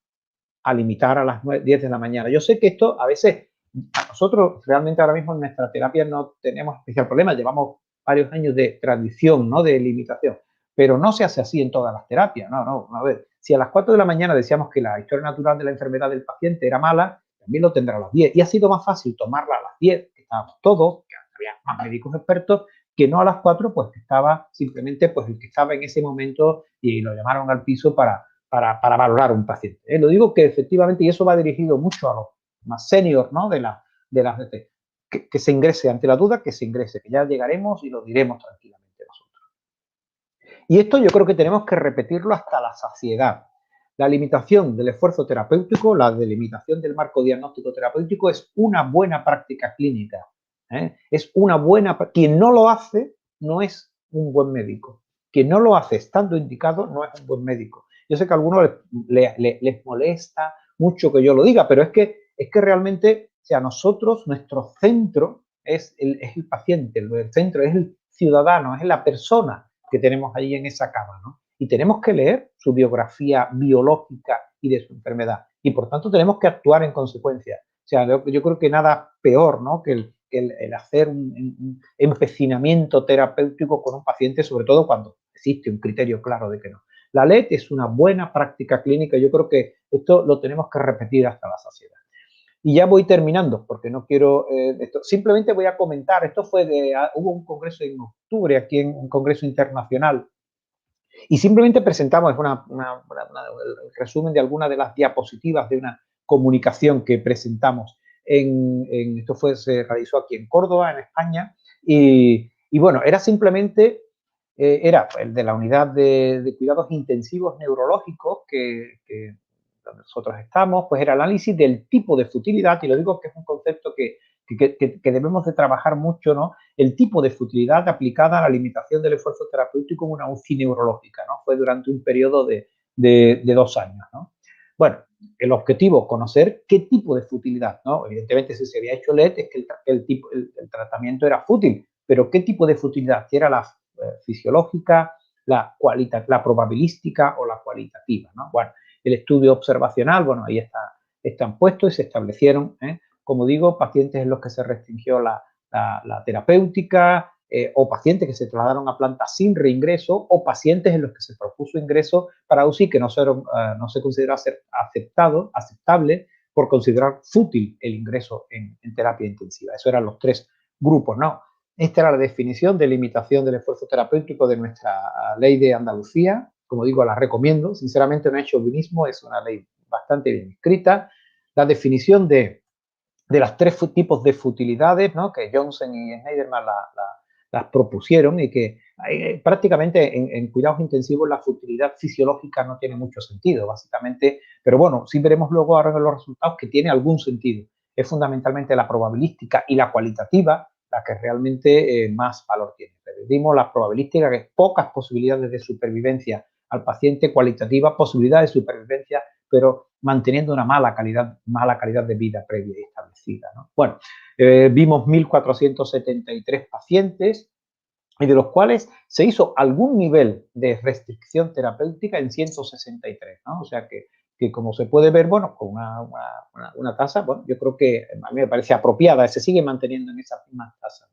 a limitar a las 10 de la mañana. Yo sé que esto a veces, a nosotros realmente ahora mismo en nuestra terapia no tenemos especial problema, llevamos varios años de tradición, ¿no? De limitación, pero no se hace así en todas las terapias, no, a ver, si a las 4 de la mañana decíamos que la historia natural de la enfermedad del paciente era mala, también lo tendrá a las 10, y ha sido más fácil tomarla a las 10, que estábamos todos, que había más médicos expertos, que no a las 4, pues que estaba simplemente pues el que estaba en ese momento y lo llamaron al piso para valorar un paciente. Lo digo que efectivamente, y eso va dirigido mucho a los más seniors, ¿no? de las que se ingrese, ante la duda, que se ingrese, que ya llegaremos y lo diremos tranquilamente nosotros. Y esto yo creo que tenemos que repetirlo hasta la saciedad. La limitación del esfuerzo terapéutico, la delimitación del marco diagnóstico terapéutico es una buena práctica clínica. Es una buena... Quien no lo hace no es un buen médico. Quien no lo hace estando indicado no es un buen médico. Yo sé que a algunos les molesta mucho que yo lo diga, pero es que realmente, o sea, nosotros, nuestro centro es el paciente, el centro es el ciudadano, es la persona que tenemos ahí en esa cama, ¿no? Y tenemos que leer su biografía biológica y de su enfermedad. Y por tanto tenemos que actuar en consecuencia. O sea, yo creo que nada peor, ¿no? que el hacer un empecinamiento terapéutico con un paciente, sobre todo cuando existe un criterio claro de que no. La LED es una buena práctica clínica. Yo creo que esto lo tenemos que repetir hasta la saciedad. Y ya voy terminando, porque no quiero esto. Simplemente voy a comentar, esto fue hubo un congreso en octubre, aquí en un congreso internacional, y simplemente presentamos el resumen de algunas de las diapositivas de una comunicación que presentamos. Esto se realizó aquí en Córdoba, en España, y bueno, era simplemente, era el de la unidad de cuidados intensivos neurológicos que donde nosotros estamos, pues era el análisis del tipo de futilidad, y lo digo que es un concepto que debemos de trabajar mucho, ¿no? El tipo de futilidad aplicada a la limitación del esfuerzo terapéutico en una UCI neurológica, ¿no? Fue durante un periodo de 2 años, ¿no? Bueno, el objetivo, conocer qué tipo de futilidad, ¿no? Evidentemente, si se había hecho LED, es que el tratamiento era fútil, pero qué tipo de futilidad, si era la fisiológica, la probabilística o la cualitativa, ¿no? Bueno, el estudio observacional, bueno, ahí están puestos y se establecieron, como digo, pacientes en los que se restringió la terapéutica, o pacientes que se trasladaron a planta sin reingreso, o pacientes en los que se propuso ingreso para UCI que no se considera aceptable por considerar fútil el ingreso en terapia intensiva. Esos eran los 3 grupos, ¿no? Esta era la definición de limitación del esfuerzo terapéutico de nuestra ley de Andalucía. Como digo, la recomiendo. Sinceramente, no es chauvinismo, es una ley bastante bien escrita. La definición de los 3 tipos de futilidades, ¿no? Que Johnson y Schneiderman las propusieron, y que prácticamente en cuidados intensivos la futilidad fisiológica no tiene mucho sentido, básicamente, pero bueno, sí veremos luego ahora en los resultados que tiene algún sentido. Es fundamentalmente la probabilística y la cualitativa la que realmente más valor tiene. Dimos la probabilística, que es pocas posibilidades de supervivencia al paciente, cualitativa, posibilidad de supervivencia, pero manteniendo una mala calidad de vida previa y establecida, ¿no? Bueno, vimos 1.473 pacientes, y de los cuales se hizo algún nivel de restricción terapéutica en 163, ¿no? O sea que como se puede ver, bueno, con una tasa, bueno, yo creo que a mí me parece apropiada, se sigue manteniendo en esa misma tasa,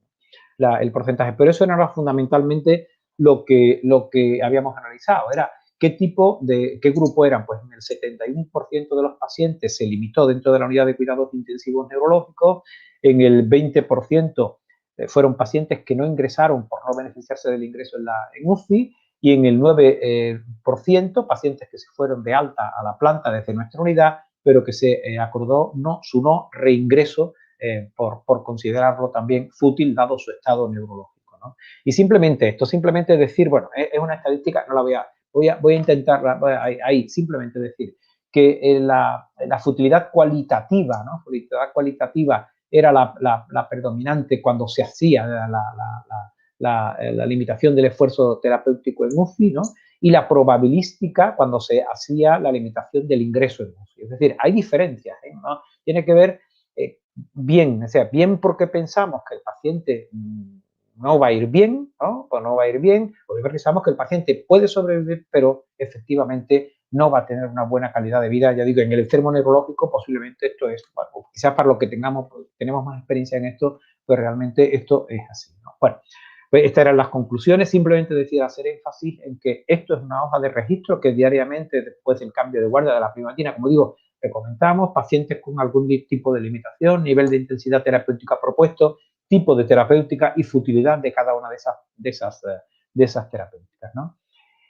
¿no? El porcentaje, pero eso no era fundamentalmente lo que habíamos analizado, era ¿Qué grupo eran? Pues en el 71% de los pacientes se limitó dentro de la unidad de cuidados intensivos neurológicos, en el 20% fueron pacientes que no ingresaron por no beneficiarse del ingreso en UCI, y en el 9% pacientes que se fueron de alta a la planta desde nuestra unidad, pero que se acordó su no reingreso por considerarlo también fútil dado su estado neurológico, ¿no? Y simplemente decir, bueno, es una estadística, no la voy a intentar ahí simplemente decir que la futilidad cualitativa, ¿no? Futilidad cualitativa era la predominante cuando se hacía la limitación del esfuerzo terapéutico en UCI, ¿no? Y la probabilística cuando se hacía la limitación del ingreso en UCI. Es decir, hay diferencias, ¿no? Tiene que ver bien, o sea, bien porque pensamos que el paciente no va a ir bien, ¿no? O no va a ir bien, porque pensamos que el paciente puede sobrevivir, pero efectivamente no va a tener una buena calidad de vida. Ya digo, en el enfermo neurológico posiblemente esto es, bueno, quizás para lo que tenemos más experiencia en esto, pues realmente esto es así, ¿no? Bueno, pues estas eran las conclusiones. Simplemente decir, hacer énfasis en que esto es una hoja de registro que diariamente, después del cambio de guardia de la primatina, como digo, recomendamos pacientes con algún tipo de limitación, nivel de intensidad terapéutica propuesto, tipo de terapéutica y futilidad de cada una de esas terapéuticas, ¿no?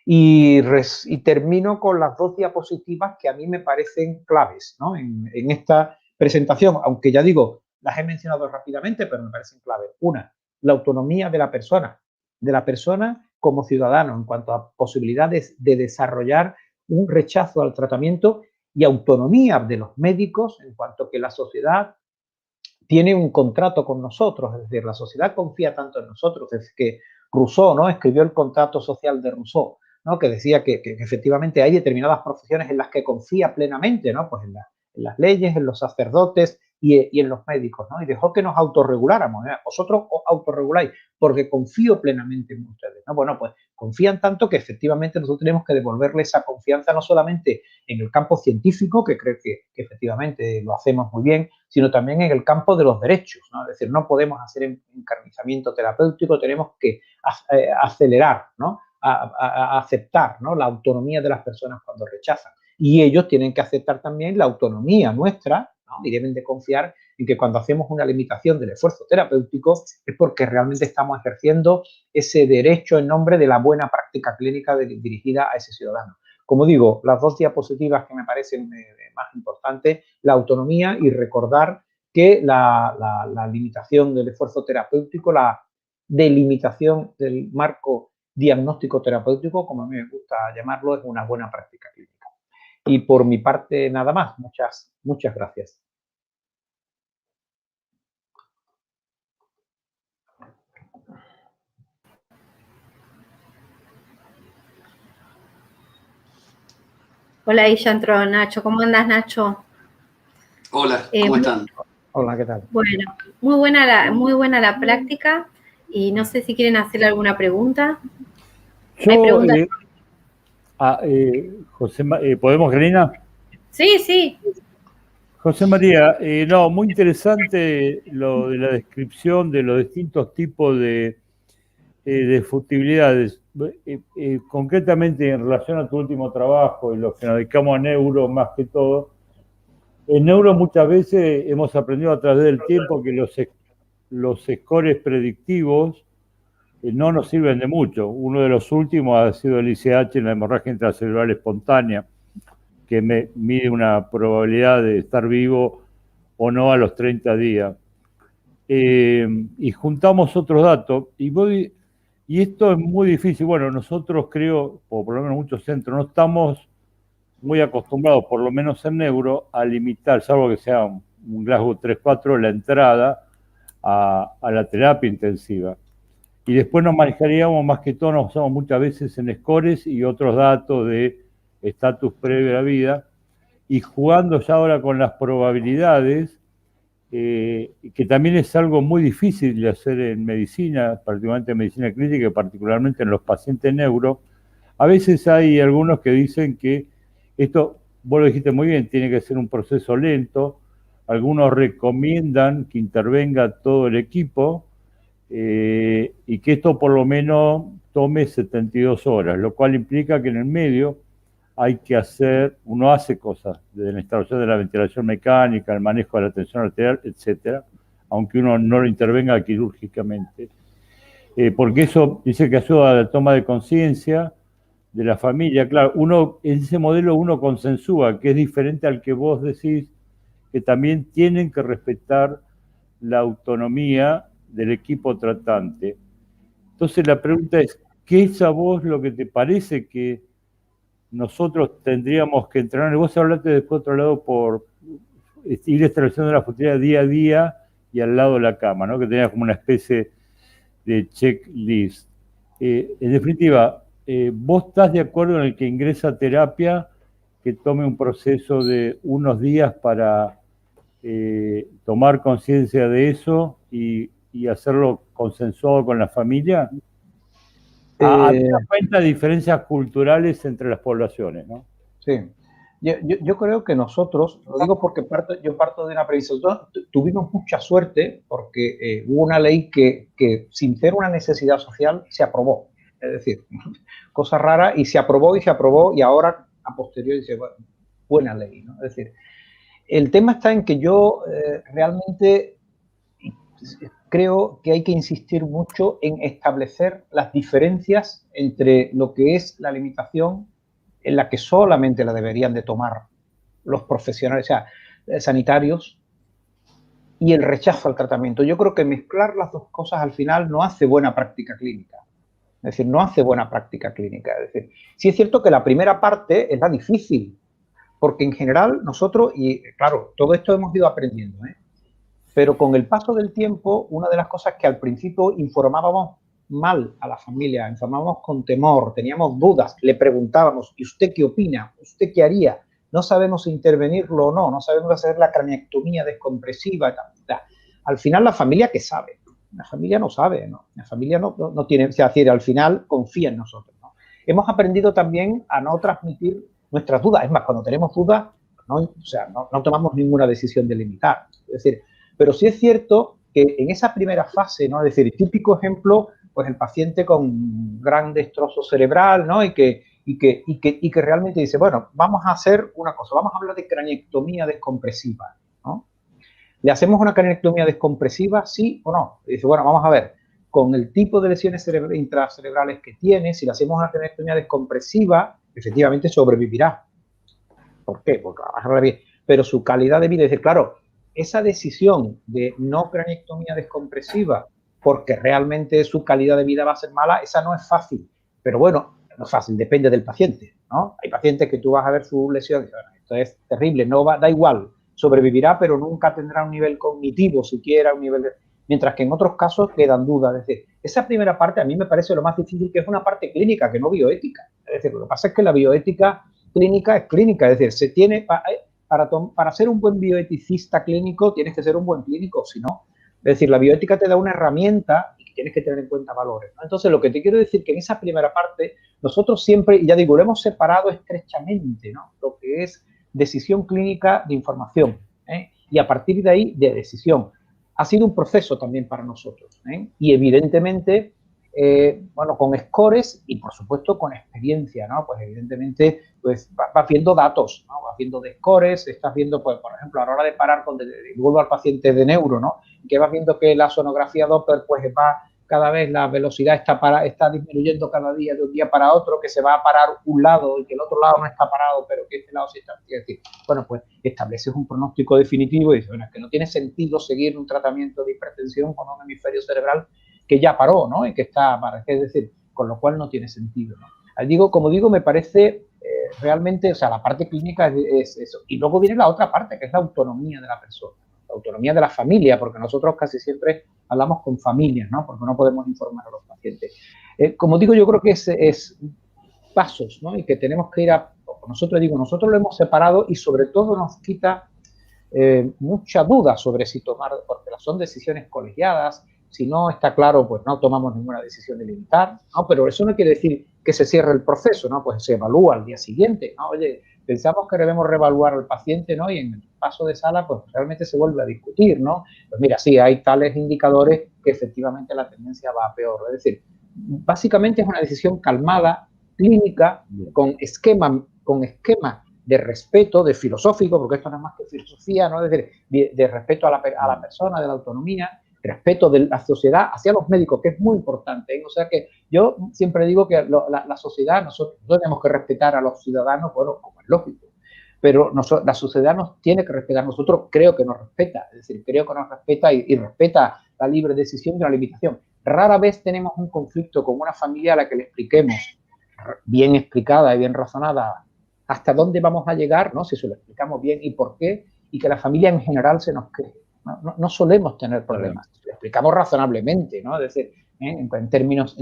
Y termino con las dos diapositivas que a mí me parecen claves, ¿no? En esta presentación, aunque ya digo, las he mencionado rápidamente, pero me parecen claves. Una, la autonomía de la persona como ciudadano en cuanto a posibilidades de desarrollar un rechazo al tratamiento, y autonomía de los médicos en cuanto que la sociedad tiene un contrato con nosotros, es decir, la sociedad confía tanto en nosotros, es que Rousseau, ¿no?, escribió el contrato social de Rousseau, ¿no?, que decía que efectivamente hay determinadas profesiones en las que confía plenamente, ¿no?, pues en las leyes, en los sacerdotes y en los médicos, ¿no?, y dejó que nos autorreguláramos, ¿eh? Vosotros os autorreguláis porque confío plenamente en ustedes, ¿no? Bueno, pues confían tanto que efectivamente nosotros tenemos que devolverle esa confianza no solamente en el campo científico, que creo que efectivamente lo hacemos muy bien, sino también en el campo de los derechos, ¿no? Es decir, no podemos hacer encarnizamiento terapéutico, tenemos que acelerar, ¿no?, a aceptar, ¿no?, la autonomía de las personas cuando rechazan. Y ellos tienen que aceptar también la autonomía nuestra, ¿no?, y deben de confiar en que cuando hacemos una limitación del esfuerzo terapéutico es porque realmente estamos ejerciendo ese derecho en nombre de la buena práctica clínica dirigida a ese ciudadano. Como digo, las dos diapositivas que me parecen más importantes, la autonomía y recordar que la limitación del esfuerzo terapéutico, la delimitación del marco diagnóstico terapéutico, como a mí me gusta llamarlo, es una buena práctica clínica. Y por mi parte, nada más. Muchas gracias. Hola, ahí ya entró Nacho. ¿Cómo andas, Nacho? Hola, ¿cómo están? Hola, ¿qué tal? Bueno, muy buena la práctica, y no sé si quieren hacerle alguna pregunta. ¿Hay preguntas? José, ¿podemos, Karina? Sí, sí. José María, no, muy interesante lo de la descripción de los distintos tipos de futilidades. Concretamente en relación a tu último trabajo y lo que nos dedicamos a neuro más que todo, en neuro muchas veces hemos aprendido a través del tiempo que los scores predictivos no nos sirven de mucho. Uno de los últimos ha sido el ICH en la hemorragia intracelular espontánea, que mide una probabilidad de estar vivo o no a los 30 días. Y juntamos otros datos, y esto es muy difícil. Bueno, nosotros creo, o por lo menos muchos centros, no estamos muy acostumbrados, por lo menos en neuro, a limitar, salvo que sea un Glasgow 3-4, la entrada a la terapia intensiva. Y después nos manejaríamos, más que todo, nos usamos muchas veces en scores y otros datos de estatus previo a la vida, y jugando ya ahora con las probabilidades, que también es algo muy difícil de hacer en medicina, particularmente en medicina clínica y particularmente en los pacientes neuro. A veces hay algunos que dicen que esto, vos lo dijiste muy bien, tiene que ser un proceso lento. Algunos recomiendan que intervenga todo el equipo, y que esto por lo menos tome 72 horas, lo cual implica que en el medio hay que hacer, uno hace cosas, desde la instalación de la ventilación mecánica, el manejo de la tensión arterial, etcétera, aunque uno no lo intervenga quirúrgicamente, porque eso dice que ayuda a la toma de conciencia de la familia. Claro, uno, en ese modelo uno consensúa, que es diferente al que vos decís, que también tienen que respetar la autonomía del equipo tratante. Entonces la pregunta es, ¿qué es a vos lo que te parece que nosotros tendríamos que entrenar? Vos hablaste después, otro lado, por ir estableciendo la futilidad día a día y al lado de la cama, ¿no? Que tenía como una especie de checklist. En definitiva, ¿vos estás de acuerdo en el que ingresa a terapia, que tome un proceso de unos días para tomar conciencia de eso y hacerlo consensuado con la familia? A cuenta de diferencias culturales entre las poblaciones, ¿no? Sí. Yo creo que nosotros, lo digo porque yo parto de una premisa, tuvimos mucha suerte porque hubo una ley que sin ser una necesidad social se aprobó. Es decir, cosa rara, y se aprobó y ahora a posteriori dice, bueno, buena ley, ¿no? Es decir, el tema está en que yo realmente creo que hay que insistir mucho en establecer las diferencias entre lo que es la limitación, en la que solamente la deberían de tomar los profesionales, o sea, sanitarios, y el rechazo al tratamiento. Yo creo que mezclar las dos cosas al final no hace buena práctica clínica. Es decir, no hace buena práctica clínica. Es decir, sí es cierto que la primera parte es la difícil, porque en general nosotros, y claro, todo esto hemos ido aprendiendo, pero con el paso del tiempo, una de las cosas que al principio informábamos mal a la familia, informábamos con temor, teníamos dudas, le preguntábamos, ¿y usted qué opina? ¿Usted qué haría? No sabemos si intervenirlo o no, no sabemos hacer la craniectomía descompresiva. Al final la familia, ¿qué sabe? La familia no sabe, ¿no? La familia no tiene, es decir, al final confía en nosotros, ¿no? Hemos aprendido también a no transmitir nuestras dudas. Es más, cuando tenemos dudas, no tomamos ninguna decisión de limitar. Es decir, pero sí es cierto que en esa primera fase, ¿no? Es decir, típico ejemplo, pues el paciente con gran destrozo cerebral, ¿no? Y que realmente dice, bueno, vamos a hacer una cosa, vamos a hablar de craniectomía descompresiva, ¿no? ¿Le hacemos una craniectomía descompresiva, sí o no? Y dice, bueno, vamos a ver, con el tipo de lesiones intracerebrales que tiene, si le hacemos una craniectomía descompresiva, efectivamente sobrevivirá. ¿Por qué? Porque va a bajar bien. Pero su calidad de vida, es decir, claro, esa decisión de no craniectomía descompresiva porque realmente su calidad de vida va a ser mala, esa no es fácil. Pero bueno, no es fácil, depende del paciente, ¿no? Hay pacientes que tú vas a ver su lesión y dices, bueno, esto es terrible, da igual, sobrevivirá, pero nunca tendrá un nivel cognitivo, siquiera un nivel de... Mientras que en otros casos quedan dudas. Es decir, esa primera parte a mí me parece lo más difícil, que es una parte clínica, que no bioética. Es decir, lo que pasa es que la bioética clínica es clínica, es decir, se tiene... Para ser un buen bioeticista clínico tienes que ser un buen clínico, si no. Es decir, la bioética te da una herramienta y tienes que tener en cuenta valores, ¿no? Entonces, lo que te quiero decir es que en esa primera parte, nosotros siempre, y ya digo, lo hemos separado estrechamente, ¿no? Lo que es decisión clínica de información, y a partir de ahí, de decisión. Ha sido un proceso también para nosotros, y evidentemente, bueno, con scores y por supuesto con experiencia, ¿no? Pues evidentemente, pues vas viendo datos, ¿no? Vas viendo de scores, estás viendo, pues, por ejemplo, a la hora de parar, vuelvo al paciente de neuro, ¿no? Que vas viendo que la sonografía Doppler, pues va cada vez, la velocidad está disminuyendo cada día, de un día para otro, que se va a parar un lado y que el otro lado no está parado, pero que este lado sí está. Es decir, bueno, pues estableces un pronóstico definitivo y dices, bueno, es que no tiene sentido seguir un tratamiento de hipertensión con un hemisferio cerebral que ya paró, ¿no? Y que está, es decir, con lo cual no tiene sentido, ¿no? Como digo, me parece realmente, o sea, la parte clínica es eso. Y luego viene la otra parte, que es la autonomía de la persona, la autonomía de la familia, porque nosotros casi siempre hablamos con familias, ¿no? Porque no podemos informar a los pacientes. Como digo, yo creo que es pasos, ¿no? Y que tenemos que ir nosotros lo hemos separado y sobre todo nos quita mucha duda sobre si tomar, porque son decisiones colegiadas. Si no está claro, pues no tomamos ninguna decisión de limitar, ¿no? Pero eso no quiere decir que se cierre el proceso, ¿no? Pues se evalúa al día siguiente, ¿no? Oye, pensamos que debemos reevaluar al paciente, ¿no? Y en el paso de sala, pues realmente se vuelve a discutir, ¿no? Pues mira, sí, hay tales indicadores que efectivamente la tendencia va a peor. Es decir, básicamente es una decisión calmada, clínica, con esquema de respeto, de filosófico, porque esto no es más que filosofía, ¿no? Es decir, de respeto a la persona, de la autonomía, respeto de la sociedad hacia los médicos, que es muy importante, ¿eh? O sea que yo siempre digo que la sociedad, nosotros tenemos que respetar a los ciudadanos, bueno, como es lógico, pero la sociedad nos tiene que respetar. Nosotros creo que nos respeta, es decir, creo que nos respeta y respeta la libre decisión de una limitación. Rara vez tenemos un conflicto con una familia a la que le expliquemos, bien explicada y bien razonada, hasta dónde vamos a llegar, ¿no? Si se lo explicamos bien y por qué, y que la familia en general se nos cree. No solemos tener problemas, lo explicamos razonablemente, ¿no? Es decir, en términos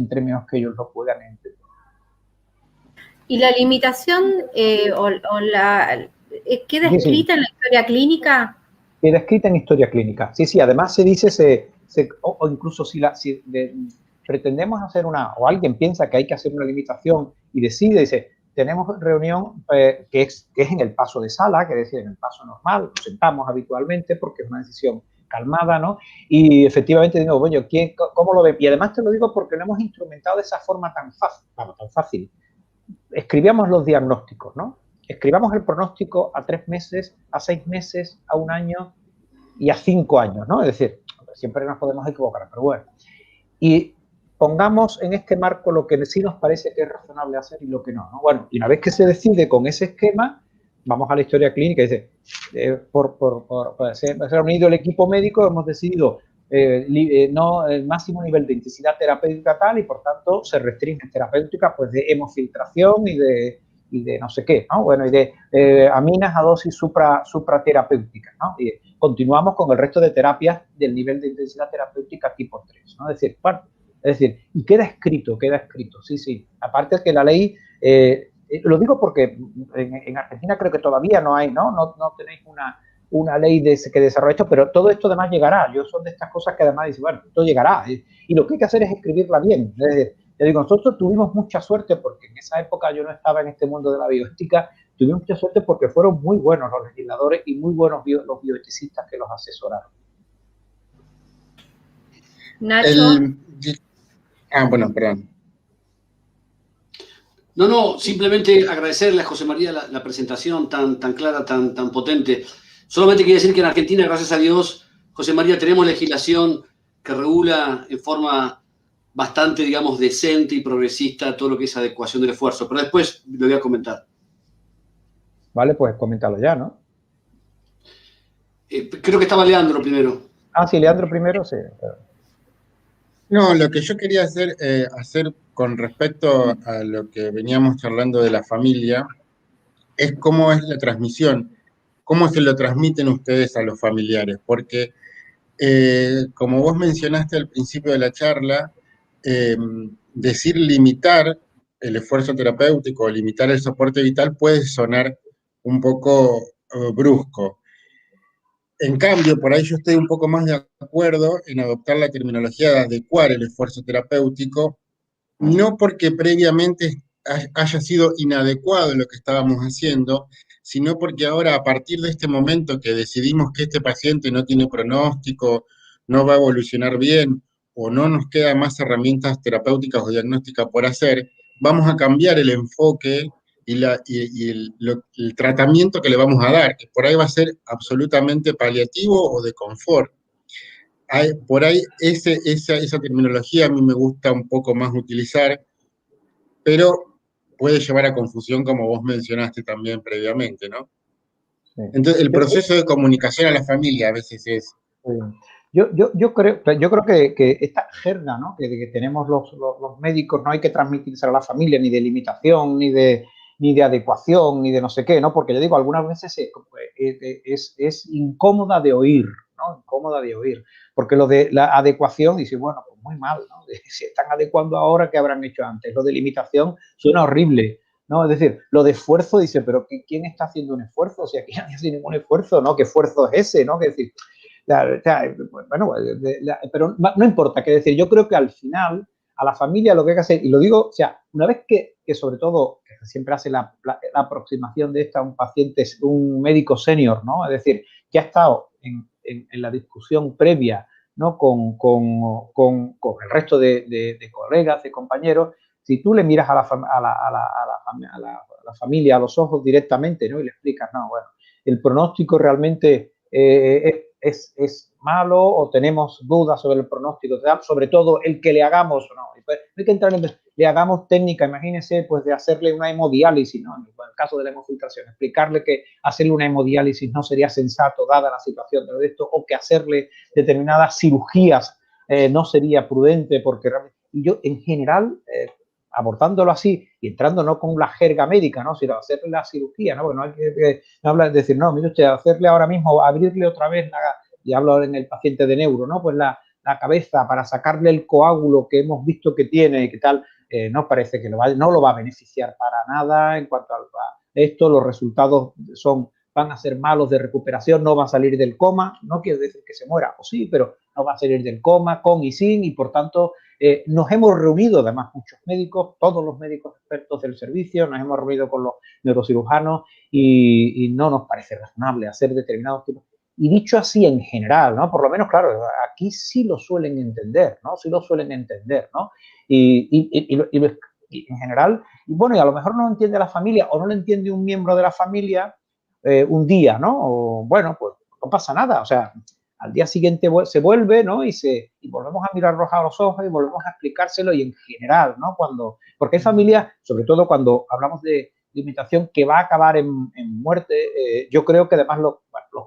que ellos lo puedan entender. ¿Y la limitación queda escrita en la historia clínica? Queda escrita en historia clínica. Sí, además se dice, o incluso si pretendemos hacer o alguien piensa que hay que hacer una limitación y dice, tenemos reunión que es en el paso de sala, que es decir, en el paso normal, nos sentamos habitualmente porque es una decisión calmada, ¿no? Y efectivamente digo, bueno, ¿cómo lo ven? Y además te lo digo porque lo hemos instrumentado de esa forma tan fácil. Escribíamos los diagnósticos, ¿no? Escribamos el pronóstico a 3 meses, a 6 meses, a 1 año y a 5 años, ¿no? Es decir, siempre nos podemos equivocar, pero bueno. Y pongamos en este marco lo que sí nos parece que es razonable hacer y lo que no, ¿no? Bueno, y una vez que se decide con ese esquema, vamos a la historia clínica y dice, se ha reunido el equipo médico, hemos decidido no el máximo nivel de intensidad terapéutica tal y por tanto se restringen terapéuticas pues de hemofiltración y de no sé qué, ¿no? Bueno, y de aminas a dosis supraterapéuticas, ¿no? Y continuamos con el resto de terapias del nivel de intensidad terapéutica tipo 3, ¿no? Es decir, y queda escrito, sí. Aparte que la ley, lo digo porque en Argentina creo que todavía no hay, ¿no? No tenéis una ley que desarrolle esto, pero todo esto además llegará. Yo son de estas cosas que además dice, bueno, esto llegará. Y lo que hay que hacer es escribirla bien. Es decir, yo digo, nosotros tuvimos mucha suerte porque en esa época yo no estaba en este mundo de la bioética, tuvimos mucha suerte porque fueron muy buenos los legisladores y muy buenos los bioeticistas que los asesoraron. Nacho. Bueno, perdón. No, simplemente agradecerle a José María la presentación tan clara, tan potente. Solamente quería decir que en Argentina, gracias a Dios, José María, tenemos legislación que regula en forma bastante, digamos, decente y progresista todo lo que es adecuación del esfuerzo. Pero después lo voy a comentar. Vale, pues coméntalo ya, ¿no? Creo que estaba Leandro primero. Ah, sí, Leandro primero, sí. No, lo que yo quería hacer con respecto a lo que veníamos charlando de la familia es cómo es la transmisión, cómo se lo transmiten ustedes a los familiares, porque como vos mencionaste al principio de la charla, decir limitar el esfuerzo terapéutico o limitar el soporte vital puede sonar un poco brusco. En cambio, por ahí yo estoy un poco más de acuerdo en adoptar la terminología de adecuar el esfuerzo terapéutico, no porque previamente haya sido inadecuado lo que estábamos haciendo, sino porque ahora, a partir de este momento que decidimos que este paciente no tiene pronóstico, no va a evolucionar bien, o no nos quedan más herramientas terapéuticas o diagnósticas por hacer, vamos a cambiar el enfoque y el tratamiento que le vamos a dar, que por ahí va a ser absolutamente paliativo o de confort. Por ahí esa terminología a mí me gusta un poco más utilizar, pero puede llevar a confusión, como vos mencionaste también previamente, ¿no? Sí. Entonces, el proceso de comunicación a la familia a veces es... Yo creo que esta jerga, ¿no? que tenemos los médicos, no hay que transmitirse a la familia ni de limitación, ni de adecuación, ni de no sé qué, ¿no? Porque yo digo, algunas veces es incómoda de oír, ¿no? Incómoda de oír. Porque lo de la adecuación, dice, bueno, pues muy mal, ¿no? Si están adecuando ahora, ¿qué habrán hecho antes? Lo de limitación suena horrible, ¿no? Es decir, lo de esfuerzo, dice, pero ¿quién está haciendo un esfuerzo? O sea, aquí nadie hace ningún esfuerzo, ¿no? ¿Qué esfuerzo es ese, no? Que decir, bueno, pero no importa, que decir, yo creo que al final a la familia lo que hay que hacer, y lo digo, o sea, una vez que sobre todo, que siempre hace la aproximación de esta un paciente, un médico senior, ¿no? Es decir, que ha estado en la discusión previa ¿no? con el resto de colegas, de compañeros, si tú le miras a la familia a los ojos directamente, ¿no? Y le explicas, no, bueno, el pronóstico realmente es malo o tenemos dudas sobre el pronóstico, sobre todo el que le hagamos, no, pues, no hay que entrar en, le hagamos técnica, imagínense, pues de hacerle una hemodiálisis, ¿no? En el caso de la hemofiltración, explicarle que hacerle una hemodiálisis no sería sensato dada la situación de esto, o que hacerle determinadas cirugías no sería prudente, porque yo en general, abordándolo así y entrando no con la jerga médica, ¿no? Sino hacerle la cirugía, ¿no? Porque no hay que no habla de decir, no, mire usted, hacerle ahora mismo, abrirle otra vez, y hablo en el paciente de neuro, ¿no? Pues la cabeza para sacarle el coágulo que hemos visto que tiene y que tal, no parece que no lo va a beneficiar para nada en cuanto a esto, los resultados van a ser malos de recuperación, no va a salir del coma, no quiere decir que se muera, o sí, pero no va a salir del coma con y sin, y por tanto nos hemos reunido, además muchos médicos, todos los médicos expertos del servicio, nos hemos reunido con los neurocirujanos y no nos parece razonable hacer determinados tipos. Y dicho así en general, ¿no? Por lo menos, claro, aquí sí lo suelen entender, ¿no? Sí lo suelen entender, ¿no? Y en general, y bueno, y a lo mejor no lo entiende la familia o no lo entiende un miembro de la familia un día, ¿no? O, bueno, pues no pasa nada, o sea, al día siguiente se vuelve, ¿no? Y volvemos a mirarlos a los ojos y volvemos a explicárselo, y en general, ¿no? Porque hay familias, sobre todo cuando hablamos de limitación, que va a acabar en muerte. Yo creo que además los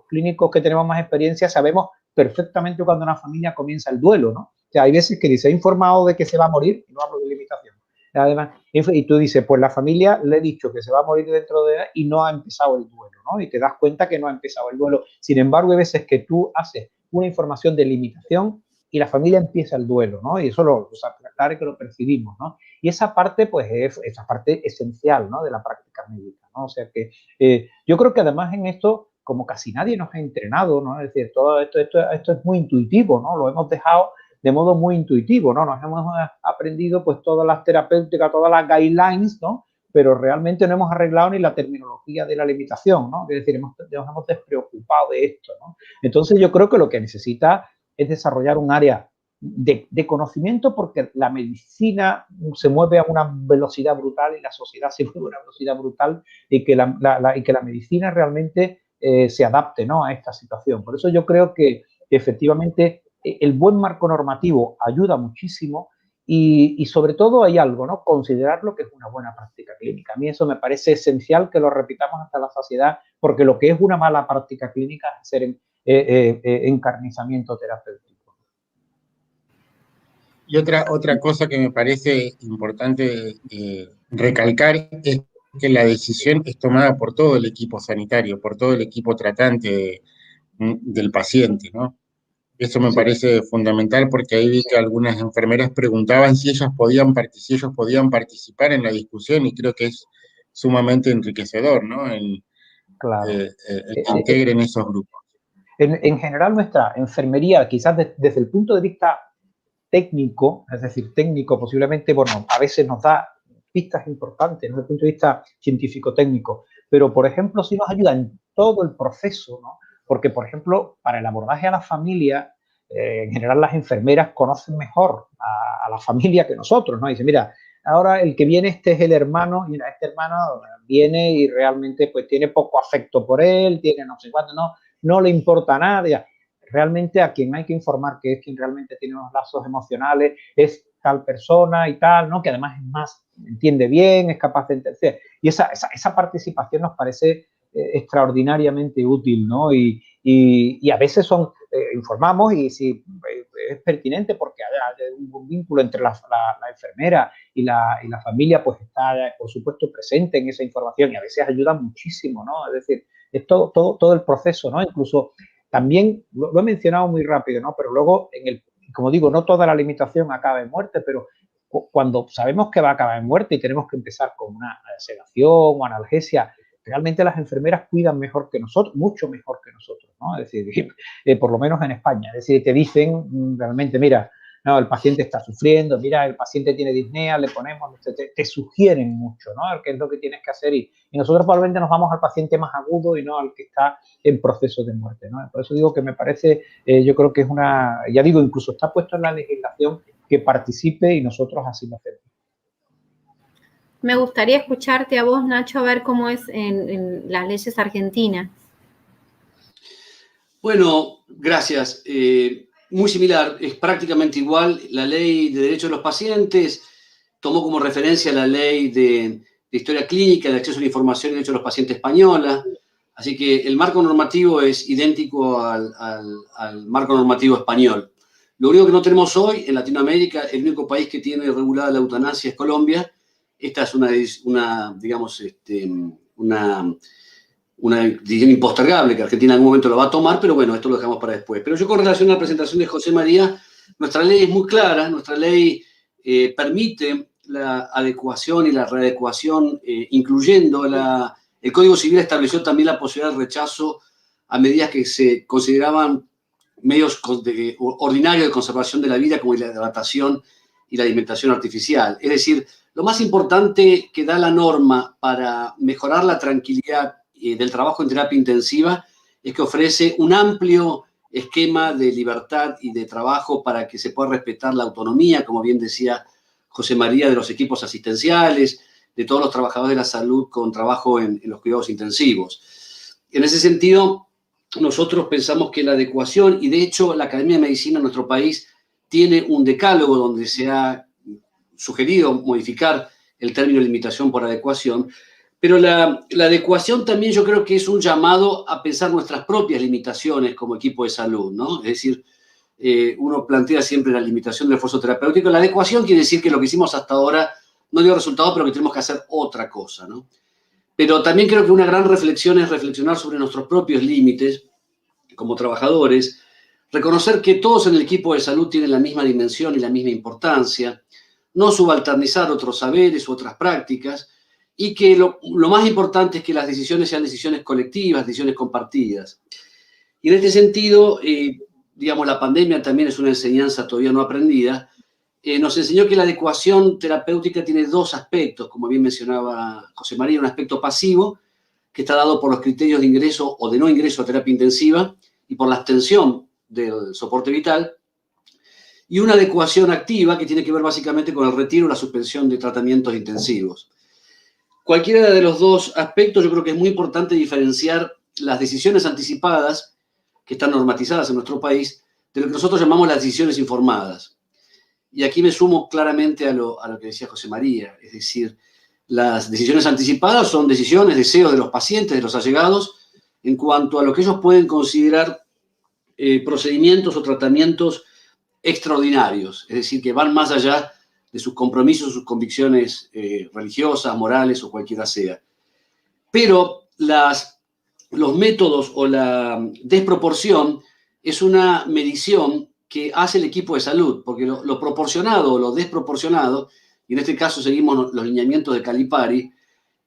clínicos que tenemos más experiencia sabemos perfectamente cuando una familia comienza el duelo, ¿no? O sea, hay veces que dice, he informado de que se va a morir, y no hablo de limitación. Además, y tú dices, pues la familia le he dicho que se va a morir dentro de y no ha empezado el duelo, ¿no? Y te das cuenta que no ha empezado el duelo. Sin embargo, hay veces que tú haces una información de limitación y la familia empieza el duelo, ¿no? Y eso claro que lo percibimos, ¿no? Y esa parte, pues, es esa parte esencial, ¿no? De la práctica médica, ¿no? O sea que yo creo que además en esto, como casi nadie nos ha entrenado, ¿no? Es decir, todo esto es muy intuitivo, ¿no? Lo hemos dejado de modo muy intuitivo, ¿no? Nos hemos aprendido pues todas las terapéuticas, todas las guidelines, ¿no? Pero realmente no hemos arreglado ni la terminología de la limitación, ¿no? Es decir, nos hemos despreocupado de esto, ¿no? Entonces yo creo que lo que necesita es desarrollar un área de conocimiento, porque la medicina se mueve a una velocidad brutal y la sociedad se mueve a una velocidad brutal, y que la medicina realmente se adapte, ¿no? A esta situación. Por eso yo creo que efectivamente el buen marco normativo ayuda muchísimo, y sobre todo hay algo, ¿no? Considerar lo que es una buena práctica clínica. A mí eso me parece esencial que lo repitamos hasta la saciedad, porque lo que es una mala práctica clínica es hacer encarnizamiento terapéutico. Y otra cosa que me parece importante recalcar es que la decisión es tomada por todo el equipo sanitario, por todo el equipo tratante del paciente, ¿no? Eso me parece fundamental, porque ahí vi que algunas enfermeras preguntaban si ellos podían participar en la discusión, y creo que es sumamente enriquecedor, ¿no? Claro. Que integren esos grupos. En general, nuestra enfermería, quizás desde el punto de vista técnico, es decir, técnico posiblemente, bueno, a veces nos da pistas importantes, ¿no? Desde el punto de vista científico-técnico, pero, por ejemplo, sí nos ayuda en todo el proceso, ¿no? Porque, por ejemplo, para el abordaje a la familia, en general las enfermeras conocen mejor a la familia que nosotros, ¿no? Dicen, mira, ahora el que viene, este es el hermano, y mira, este hermano viene y realmente pues tiene poco afecto por él, tiene no sé cuánto, no le importa nada. Realmente a quien hay que informar, que es quien realmente tiene unos lazos emocionales, es tal persona y tal, ¿no? Que además es más, entiende bien, es capaz de entender. Y esa participación nos parece extraordinariamente útil, ¿no? Y a veces informamos, y si es pertinente, porque hay un vínculo entre la enfermera y la familia, pues está, por supuesto, presente en esa información, y a veces ayuda muchísimo, ¿no? Es decir, es todo el proceso, ¿no? Incluso también, lo he mencionado muy rápido, ¿no? Pero luego, como digo, no toda la limitación acaba en muerte, pero cuando sabemos que va a acabar en muerte y tenemos que empezar con una sedación o analgesia, realmente las enfermeras cuidan mejor que nosotros, mucho mejor que nosotros, ¿no? Es decir, por lo menos en España. Es decir, te dicen realmente, mira, no, el paciente está sufriendo, mira, el paciente tiene disnea, le ponemos, te sugieren mucho, ¿no? ¿Qué es lo que tienes que hacer? Y nosotros probablemente nos vamos al paciente más agudo y no al que está en proceso de muerte, ¿no? Por eso digo que me parece, yo creo que es una, ya digo, incluso está puesto en la legislación que participe y nosotros así lo hacemos. Me gustaría escucharte a vos, Nacho, a ver cómo es en las leyes argentinas. Bueno, gracias. Muy similar, es prácticamente igual. La ley de derechos de los pacientes tomó como referencia la ley de historia clínica, de acceso a la información y derechos de los pacientes española. Así que el marco normativo es idéntico al marco normativo español. Lo único que no tenemos hoy en Latinoamérica, el único país que tiene regulada la eutanasia es Colombia. Esta es una decisión impostergable que Argentina en algún momento lo va a tomar, pero bueno, esto lo dejamos para después. Pero yo con relación a la presentación de José María, nuestra ley es muy clara, nuestra ley permite la adecuación y la readecuación, incluyendo el Código Civil estableció también la posibilidad de rechazo a medidas que se consideraban medios ordinarios de conservación de la vida, como la hidratación y la alimentación artificial. Es decir, lo más importante que da la norma para mejorar la tranquilidad del trabajo en terapia intensiva es que ofrece un amplio esquema de libertad y de trabajo para que se pueda respetar la autonomía, como bien decía José María, de los equipos asistenciales, de todos los trabajadores de la salud con trabajo en los cuidados intensivos. En ese sentido, nosotros pensamos que la adecuación, y de hecho la Academia de Medicina en nuestro país tiene un decálogo donde se ha sugerido modificar el término limitación por adecuación, pero la adecuación también yo creo que es un llamado a pensar nuestras propias limitaciones como equipo de salud, ¿no? Es decir, uno plantea siempre la limitación del esfuerzo terapéutico. La adecuación quiere decir que lo que hicimos hasta ahora no dio resultado, pero que tenemos que hacer otra cosa, ¿no? Pero también creo que una gran reflexión es reflexionar sobre nuestros propios límites como trabajadores, reconocer que todos en el equipo de salud tienen la misma dimensión y la misma importancia, no subalternizar otros saberes u otras prácticas, y que lo más importante es que las decisiones sean decisiones colectivas, decisiones compartidas. Y en este sentido, digamos, la pandemia también es una enseñanza todavía no aprendida. Nos enseñó que la adecuación terapéutica tiene dos aspectos, como bien mencionaba José María, un aspecto pasivo, que está dado por los criterios de ingreso o de no ingreso a terapia intensiva y por la extensión del soporte vital, y una adecuación activa que tiene que ver básicamente con el retiro o la suspensión de tratamientos intensivos. Cualquiera de los dos aspectos, yo creo que es muy importante diferenciar las decisiones anticipadas, que están normatizadas en nuestro país, de lo que nosotros llamamos las decisiones informadas. Y aquí me sumo claramente a lo que decía José María, es decir, las decisiones anticipadas son decisiones, deseos de los pacientes, de los allegados, en cuanto a lo que ellos pueden considerar procedimientos o tratamientos extraordinarios, es decir, que van más allá de sus compromisos, sus convicciones religiosas, morales o cualquiera sea. Pero los métodos o la desproporción es una medición que hace el equipo de salud, porque lo proporcionado o lo desproporcionado, y en este caso seguimos los lineamientos de Calipari,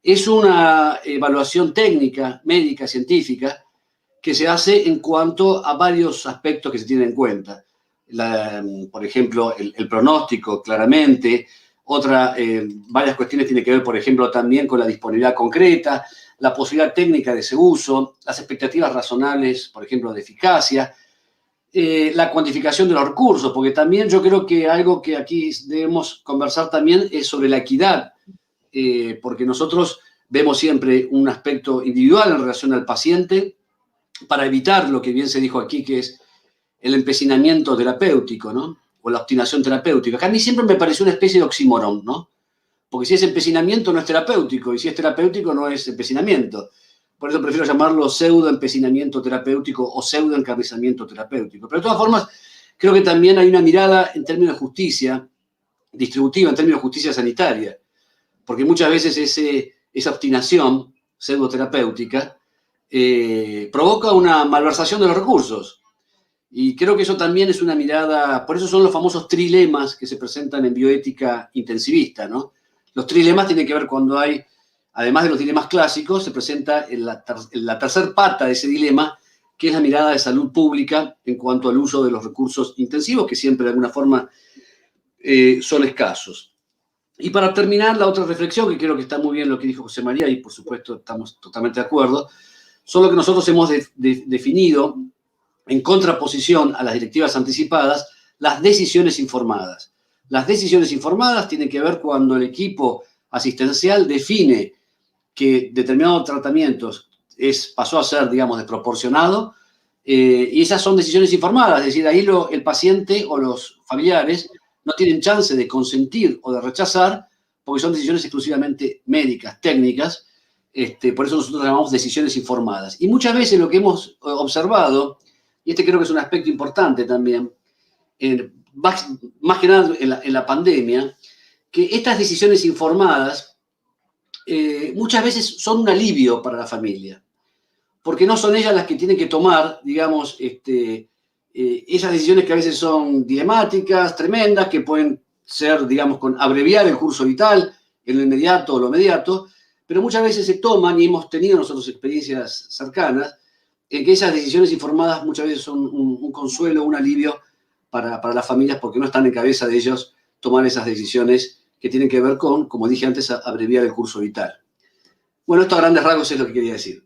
es una evaluación técnica, médica, científica, que se hace en cuanto a varios aspectos que se tienen en cuenta. Por ejemplo, el pronóstico, claramente. Varias cuestiones tienen que ver, por ejemplo, también con la disponibilidad concreta, la posibilidad técnica de ese uso, las expectativas razonables, por ejemplo, de eficacia, la cuantificación de los recursos, porque también yo creo que algo que aquí debemos conversar también es sobre la equidad, porque nosotros vemos siempre un aspecto individual en relación al paciente para evitar lo que bien se dijo aquí, que es el empecinamiento terapéutico, ¿no? O la obstinación terapéutica, que a mí siempre me pareció una especie de oxímoron, ¿no? Porque si es empecinamiento no es terapéutico, y si es terapéutico no es empecinamiento. Por eso prefiero llamarlo pseudo-empecinamiento terapéutico o pseudo-encarnizamiento terapéutico. Pero de todas formas, creo que también hay una mirada en términos de justicia distributiva, en términos de justicia sanitaria, porque muchas veces esa obstinación pseudoterapéutica provoca una malversación de los recursos. Y creo que eso también es una mirada, por eso son los famosos trilemas que se presentan en bioética intensivista, ¿no? Los trilemas tienen que ver cuando hay, además de los dilemas clásicos, se presenta en la tercer pata de ese dilema, que es la mirada de salud pública en cuanto al uso de los recursos intensivos, que siempre de alguna forma son escasos. Y para terminar, la otra reflexión, que creo que está muy bien lo que dijo José María, y por supuesto estamos totalmente de acuerdo, son lo que nosotros hemos definido en contraposición a las directivas anticipadas, las decisiones informadas. Las decisiones informadas tienen que ver cuando el equipo asistencial define que determinado tratamiento pasó a ser, digamos, desproporcionado, y esas son decisiones informadas, es decir, ahí el paciente o los familiares no tienen chance de consentir o de rechazar, porque son decisiones exclusivamente médicas, técnicas, por eso nosotros llamamos decisiones informadas. Y muchas veces lo que hemos observado, y creo que es un aspecto importante también, más que nada en la pandemia, que estas decisiones informadas muchas veces son un alivio para la familia, porque no son ellas las que tienen que tomar, digamos, esas decisiones que a veces son dilemáticas, tremendas, que pueden ser, digamos, con abreviar el curso vital en lo inmediato o lo mediato, pero muchas veces se toman, y hemos tenido nosotros experiencias cercanas, en que esas decisiones informadas muchas veces son un consuelo, un alivio para las familias, porque no están en cabeza de ellos tomar esas decisiones que tienen que ver con, como dije antes, abreviar el curso vital. Bueno, esto a grandes rasgos es lo que quería decir.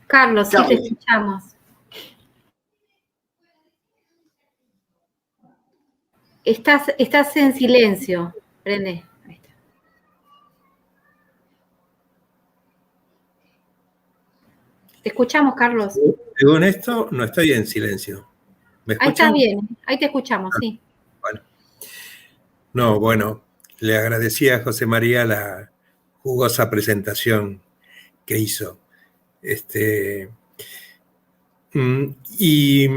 Carlos, sí te escuchamos. Estás en silencio. Prende. Ahí está. Te escuchamos, Carlos. Según esto, no estoy en silencio. ¿Me escuchan? Ahí está bien, ahí te escuchamos, sí. Bueno. No, bueno, le agradecía a José María la jugosa presentación que hizo. Y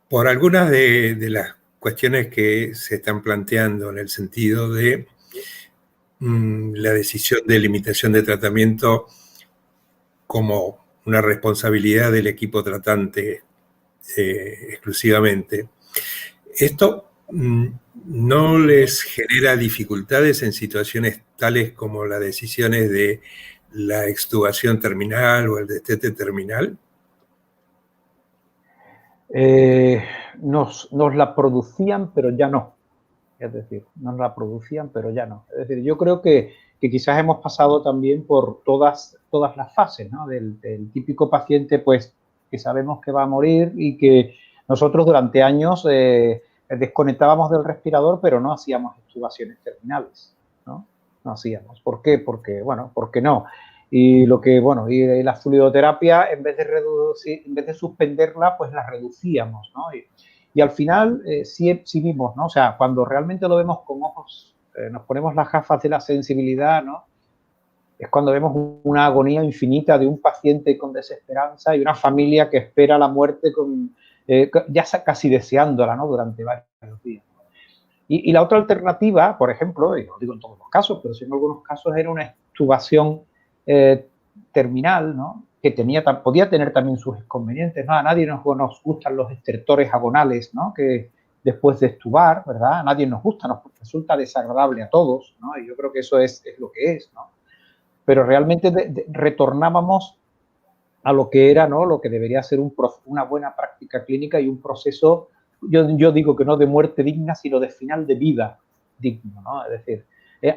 por algunas de las cuestiones que se están planteando en el sentido de la decisión de limitación de tratamiento como una responsabilidad del equipo tratante exclusivamente, ¿esto no les genera dificultades en situaciones tales como las decisiones de la extubación terminal o el destete terminal? Nos la producían, pero ya no. Es decir, nos la producían, pero ya no. Es decir, yo creo que quizás hemos pasado también por todas las fases, ¿no? Del típico paciente, pues, que sabemos que va a morir y que nosotros durante años desconectábamos del respirador, pero no hacíamos extubaciones terminales, ¿no? No hacíamos. ¿Por qué? Porque no. Y y la fluidoterapia, en vez de suspenderla, pues la reducíamos, ¿no? Y al final sí vimos, ¿no? O sea, cuando realmente lo vemos con ojos, nos ponemos las gafas de la sensibilidad, ¿no? Es cuando vemos una agonía infinita de un paciente con desesperanza y una familia que espera la muerte ya casi deseándola, ¿no? Durante varios días. Y la otra alternativa, por ejemplo, y no digo en todos los casos, pero sí en algunos casos, era una extubación terminal, ¿no? Que podía tener también sus inconvenientes, ¿no? A nadie nos gustan los estertores agonales, ¿no? Que después de extubar, ¿verdad? A nadie nos gusta, nos resulta desagradable a todos, ¿no? Y yo creo que eso es lo que es, ¿no? Pero realmente retornábamos a lo que era, ¿no? Lo que debería ser una buena práctica clínica y un proceso, yo digo que no de muerte digna, sino de final de vida digno, ¿no? Es decir,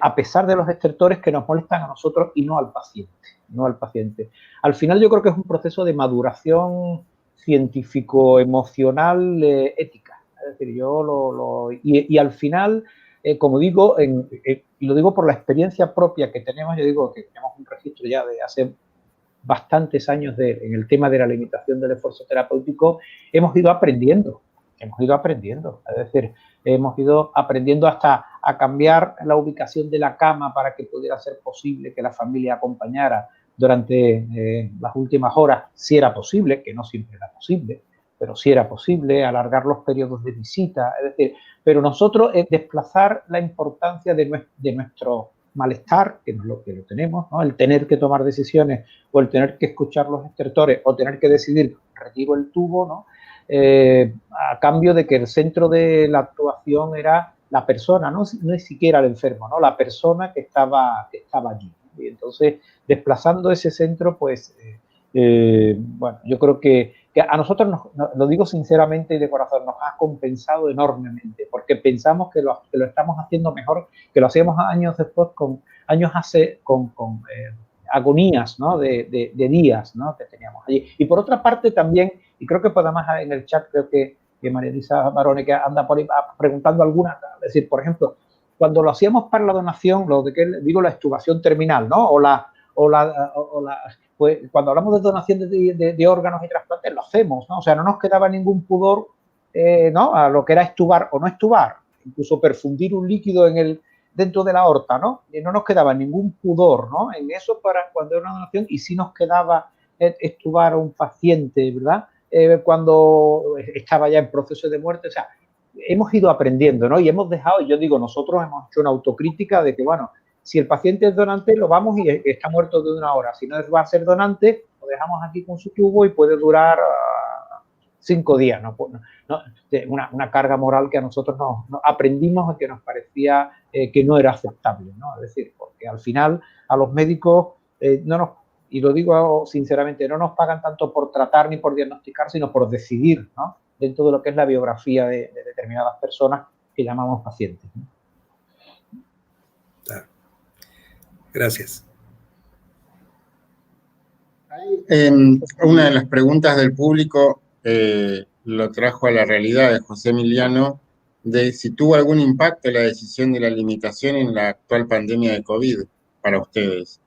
a pesar de los estertores que nos molestan a nosotros y no al paciente. Al final yo creo que es un proceso de maduración científico-emocional, ética. Es decir, y al final, como digo, y lo digo por la experiencia propia que tenemos, yo digo que tenemos un registro ya de hace bastantes años en el tema de la limitación del esfuerzo terapéutico, hemos ido aprendiendo. Es decir, hemos ido aprendiendo hasta a cambiar la ubicación de la cama para que pudiera ser posible que la familia acompañara durante las últimas horas, si era posible, que no siempre era posible, pero si era posible, alargar los periodos de visita, es decir, pero nosotros desplazar la importancia de nuestro malestar, que es lo que lo tenemos, ¿no? El tener que tomar decisiones o el tener que escuchar los estertores o tener que decidir, retiro el tubo, ¿no? A cambio de que el centro de la actuación era la persona, no es siquiera el enfermo, ¿no? La persona que estaba allí. Y entonces, desplazando ese centro, pues, bueno, yo creo que a nosotros, lo digo sinceramente y de corazón, nos ha compensado enormemente, porque pensamos que lo estamos haciendo mejor, que lo hacíamos años después, con agonías, ¿no? de días, ¿no? que teníamos allí. Y por otra parte también, y creo que además en el chat, creo que María Elisa Barone, que anda por ahí preguntando algunas, es decir, por ejemplo, cuando lo hacíamos para la donación, lo de que digo la extubación terminal, ¿no? Pues cuando hablamos de donación de órganos y trasplantes, lo hacemos, ¿no? O sea, no nos quedaba ningún pudor, ¿no? A lo que era extubar o no extubar, incluso perfundir un líquido dentro de la aorta, ¿no? Y no nos quedaba ningún pudor, ¿no? En eso para cuando era una donación, y sí nos quedaba extubar a un paciente, ¿verdad? Cuando estaba ya en proceso de muerte, o sea, hemos ido aprendiendo, ¿no? Y hemos dejado, yo digo, nosotros hemos hecho una autocrítica de que, bueno, si el paciente es donante, lo vamos y está muerto de una hora. Si no va a ser donante, lo dejamos aquí con su tubo y puede durar 5 días, ¿no? Una carga moral que a nosotros nos aprendimos y que nos parecía que no era aceptable, ¿no? Es decir, porque al final a los médicos y lo digo sinceramente, no nos pagan tanto por tratar ni por diagnosticar, sino por decidir, ¿no? Dentro de lo que es la biografía de determinadas personas que llamamos pacientes, ¿no? Gracias. Una de las preguntas del público lo trajo a la realidad de José Emiliano, de si tuvo algún impacto la decisión de la limitación en la actual pandemia de COVID para ustedes.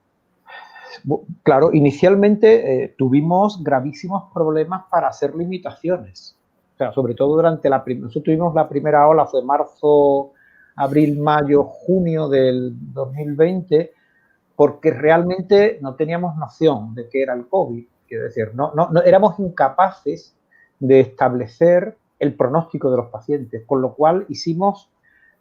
Claro, inicialmente tuvimos gravísimos problemas para hacer limitaciones. O sea, sobre todo durante nosotros tuvimos la primera ola, fue marzo, abril, mayo, junio del 2020, porque realmente no teníamos noción de qué era el COVID. Quiero decir, no éramos incapaces de establecer el pronóstico de los pacientes, con lo cual hicimos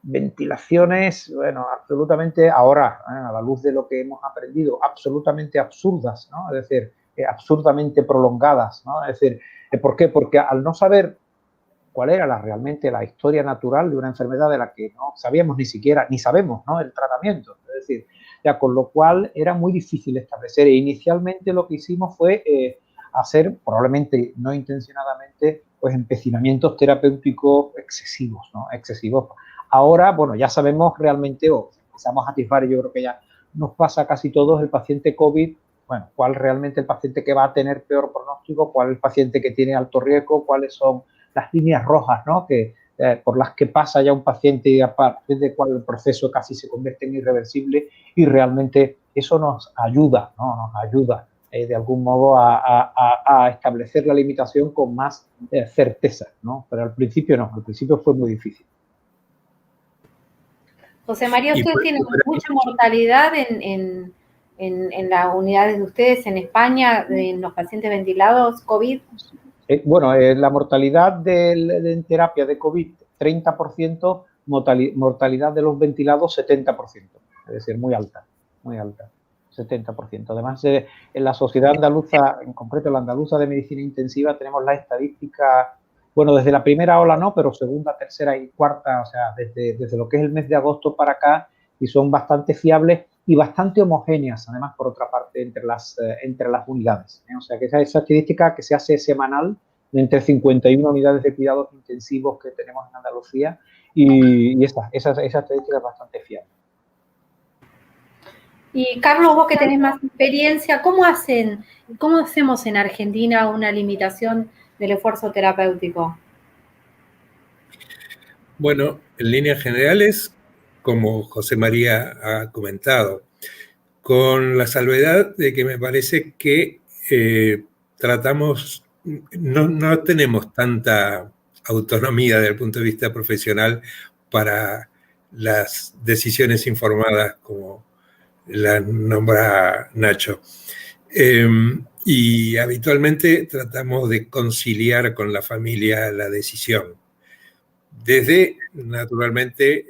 ventilaciones, bueno, absolutamente ahora, a la luz de lo que hemos aprendido, absolutamente absurdas, ¿no? Es decir, absurdamente prolongadas, ¿no? Es decir, ¿por qué? Porque al no saber cuál era realmente la historia natural de una enfermedad de la que no sabíamos ni sabemos, ¿no? El tratamiento, es decir, ya, con lo cual era muy difícil establecer. E inicialmente lo que hicimos fue hacer, probablemente no intencionadamente, pues empecinamientos terapéuticos excesivos, ¿no? Excesivos. Ahora, bueno, ya sabemos realmente, o empezamos a atisbar, yo creo que ya nos pasa a casi todos, el paciente COVID, bueno, cuál realmente el paciente que va a tener peor pronóstico, cuál es el paciente que tiene alto riesgo, cuáles son las líneas rojas, ¿no? Por las que pasa ya un paciente y a partir de cuál el proceso casi se convierte en irreversible, y realmente eso nos ayuda, ¿no? Nos ayuda de algún modo a establecer la limitación con más certeza, ¿no? Pero al principio no, al principio fue muy difícil. José María, ¿ustedes tienen mucha mortalidad en las unidades de ustedes en España, en los pacientes ventilados COVID? Bueno, la mortalidad en terapia de COVID, 30%, mortalidad de los ventilados, 70%. Es decir, muy alta, 70%. Además, en la Sociedad Andaluza, en concreto la Andaluza de Medicina Intensiva, tenemos la estadística, bueno, desde la primera ola no, pero segunda, tercera y cuarta, o sea, desde lo que es el mes de agosto para acá, y son bastante fiables y bastante homogéneas, además, por otra parte, entre las unidades. O sea, que esa estadística que se hace semanal, entre 51 unidades de cuidados intensivos que tenemos en Andalucía, y esa estadística es bastante fiable. Y Carlos, vos que tenés más experiencia, ¿cómo hacemos en Argentina una limitación del esfuerzo terapéutico? Bueno, en líneas generales, como José María ha comentado, con la salvedad de que me parece que no tenemos tanta autonomía desde el punto de vista profesional para las decisiones informadas como la nombra Nacho. Y habitualmente tratamos de conciliar con la familia la decisión. Desde, naturalmente,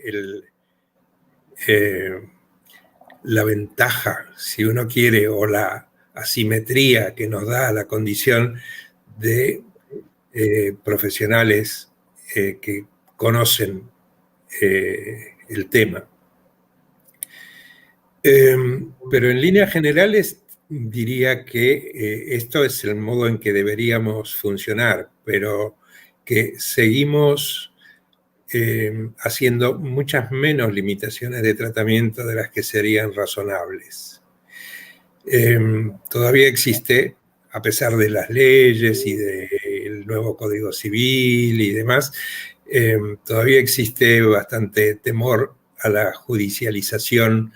la ventaja, si uno quiere, o la asimetría que nos da la condición de profesionales que conocen el tema. Pero en líneas generales diría que esto es el modo en que deberíamos funcionar, pero que seguimos haciendo muchas menos limitaciones de tratamiento de las que serían razonables. Todavía existe, a pesar de las leyes y del nuevo Código Civil y demás, todavía existe bastante temor a la judicialización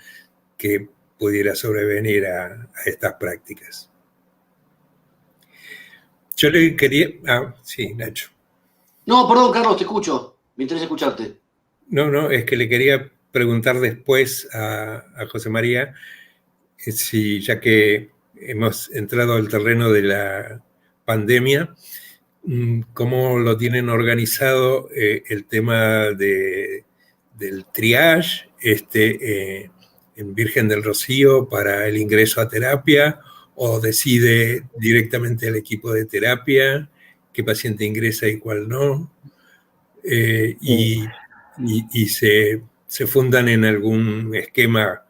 que pudiera sobrevenir a estas prácticas. Yo le quería... sí, Nacho. No, perdón, Carlos, te escucho. Me interesa escucharte. No, es que le quería preguntar después a José María si, ya que hemos entrado al terreno de la pandemia, ¿cómo lo tienen organizado el tema del triage en Virgen del Rocío para el ingreso a terapia, o decide directamente el equipo de terapia qué paciente ingresa y cuál no? Y se fundan en algún esquema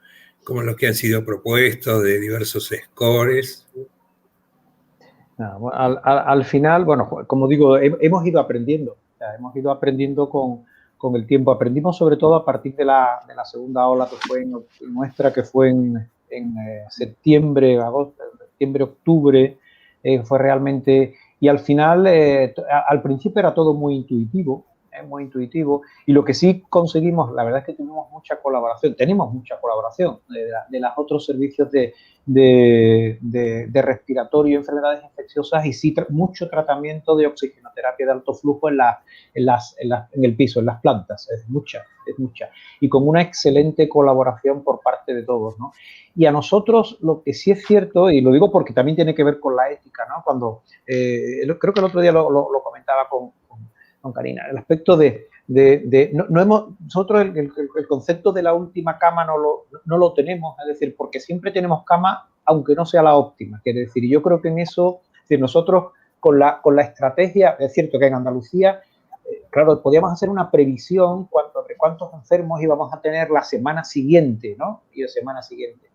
como los que han sido propuestos de diversos scores. Al final, bueno, como digo, hemos ido aprendiendo. O sea, hemos ido aprendiendo con el tiempo. Aprendimos sobre todo a partir de la segunda ola que fue nuestra, que fue en septiembre, agosto, septiembre, octubre, fue realmente... Y al final, al principio era todo muy intuitivo, y lo que sí conseguimos, la verdad es que tuvimos mucha colaboración, tenemos mucha colaboración de los otros servicios de respiratorio y enfermedades infecciosas, y sí mucho tratamiento de oxigenoterapia de alto flujo en el piso, en las plantas, es mucha, y con una excelente colaboración por parte de todos, ¿no? Y a nosotros lo que sí es cierto, y lo digo porque también tiene que ver con la ética, ¿no? Cuando, creo que el otro día lo comentaba con Karina, el aspecto nosotros el concepto de la última cama no lo tenemos, es decir, porque siempre tenemos cama, aunque no sea la óptima, quiere decir, y yo creo que en eso, es decir, nosotros con la estrategia, es cierto que en Andalucía, claro, podíamos hacer una previsión de cuántos enfermos íbamos a tener la semana siguiente, ¿no? Y la semana siguiente.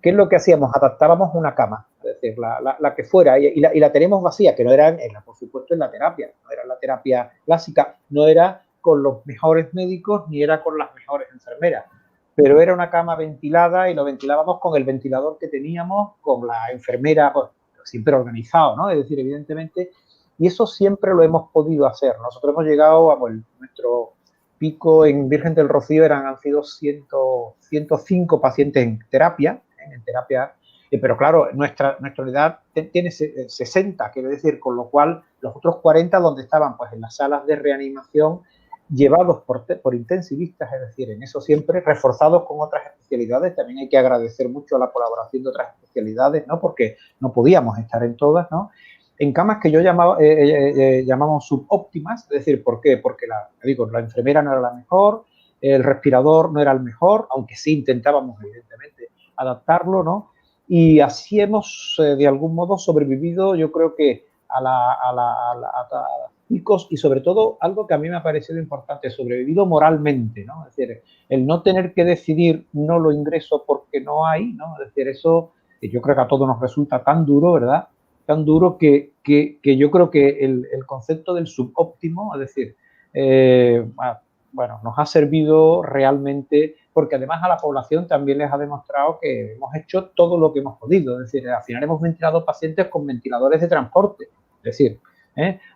¿Qué es lo que hacíamos? Adaptábamos una cama, es decir, la que fuera, y la tenemos vacía, que no era, por supuesto, en la terapia, no era la terapia clásica, no era con los mejores médicos ni era con las mejores enfermeras, pero era una cama ventilada y lo ventilábamos con el ventilador que teníamos, con la enfermera, pues, siempre organizado, ¿no? Es decir, evidentemente, y eso siempre lo hemos podido hacer. Nosotros hemos llegado a nuestro pico en Virgen del Rocío han sido 105 pacientes en terapia, pero claro, nuestra unidad tiene 60, quiere decir, con lo cual los otros 40 donde estaban, pues en las salas de reanimación, llevados por intensivistas, es decir, en eso siempre reforzados con otras especialidades. También hay que agradecer mucho la colaboración de otras especialidades, ¿no? Porque no podíamos estar en todas, ¿no? En camas que yo llamamos subóptimas, es decir, ¿por qué? Porque la enfermera no era la mejor, el respirador no era el mejor, aunque sí intentábamos, evidentemente, adaptarlo, ¿no? Y así hemos, de algún modo, sobrevivido, yo creo que a picos, y sobre todo, algo que a mí me ha parecido importante, sobrevivido moralmente, ¿no? Es decir, el no tener que decidir no lo ingreso porque no hay, ¿no? Es decir, eso yo creo que a todos nos resulta tan duro, ¿verdad? Tan duro que yo creo que el concepto del subóptimo, es decir, bueno, nos ha servido realmente, porque además a la población también les ha demostrado que hemos hecho todo lo que hemos podido. Es decir, al final hemos ventilado pacientes con ventiladores de transporte, es decir,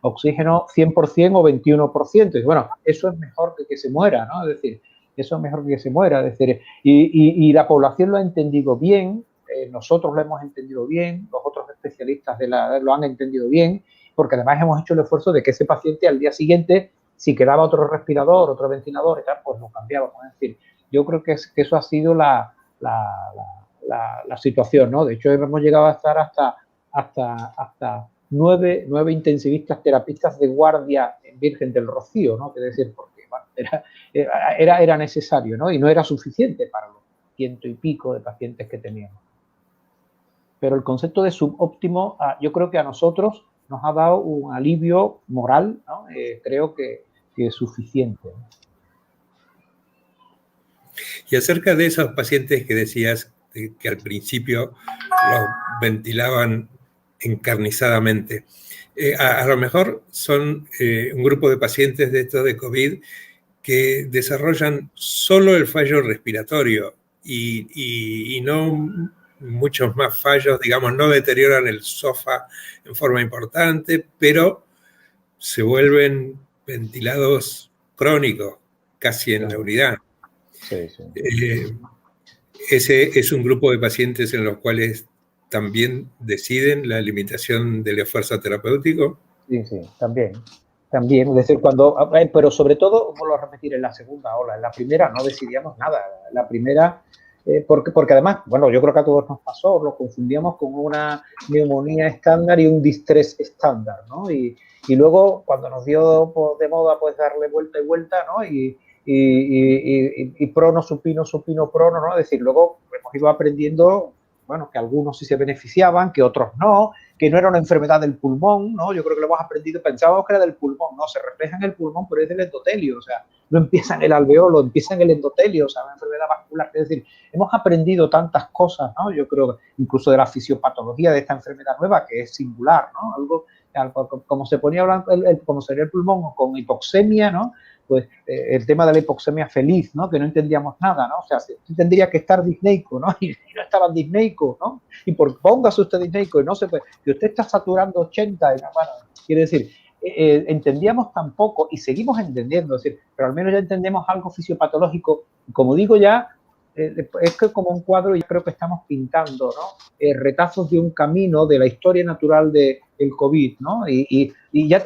oxígeno 100% o 21%. Y bueno, eso es mejor que se muera, ¿no? Es decir, eso es mejor que se muera. Es decir, y la población lo ha entendido bien, nosotros lo hemos entendido bien, los otros especialistas lo han entendido bien, porque además hemos hecho el esfuerzo de que ese paciente al día siguiente, si quedaba otro respirador, otro ventilador y tal, pues lo cambiábamos. Es decir, yo creo que eso ha sido la situación, ¿no? De hecho, hemos llegado a estar hasta 9 intensivistas terapistas de guardia en Virgen del Rocío, ¿no? Quiere decir, porque bueno, era necesario, ¿no? Y no era suficiente para los 100 y pico de pacientes que teníamos. Pero el concepto de subóptimo, yo creo que a nosotros nos ha dado un alivio moral, ¿no? Creo que es suficiente, ¿no? Y acerca de esos pacientes que decías que al principio los ventilaban encarnizadamente, a lo mejor son un grupo de pacientes de estos de COVID que desarrollan solo el fallo respiratorio y no muchos más fallos, digamos, no deterioran el SOFA en forma importante, pero se vuelven ventilados crónicos, casi en la unidad. Sí, sí. Ese es un grupo de pacientes en los cuales también deciden la limitación del esfuerzo terapéutico. Sí, sí, también. También, es decir, pero sobre todo, vuelvo a repetir, en la segunda ola. En la primera no decidíamos nada. La primera, porque además, bueno, yo creo que a todos nos pasó, lo confundíamos con una neumonía estándar y un distrés estándar, ¿no? Y luego, cuando nos dio de moda, pues darle vuelta y vuelta, ¿no? Y prono, supino, prono, ¿no? Es decir, luego hemos ido aprendiendo, bueno, que algunos sí se beneficiaban, que otros no, que no era una enfermedad del pulmón, ¿no? Yo creo que lo hemos aprendido, pensábamos que era del pulmón, no, se refleja en el pulmón, pero es del endotelio, o sea, no empieza en el alveolo, empieza en el endotelio, o sea, una enfermedad vascular, es decir, hemos aprendido tantas cosas, ¿no? Yo creo, incluso de la fisiopatología de esta enfermedad nueva, que es singular, ¿no? Algo, como se ponía hablando, como sería el pulmón, o con hipoxemia, ¿no? Pues el tema de la hipoxemia feliz, ¿no? Que no entendíamos nada, ¿no? O sea, tendría que estar disneico, ¿no? Y no estaban disneico, ¿no? Y póngase usted disneico y no se puede, que usted está saturando 80, y, bueno, quiere decir, entendíamos tampoco y seguimos entendiendo, es decir, pero al menos ya entendemos algo fisiopatológico, como digo ya, es que como un cuadro ya creo que estamos pintando, ¿no? Retazos de un camino de la historia natural del COVID, ¿no? Y ya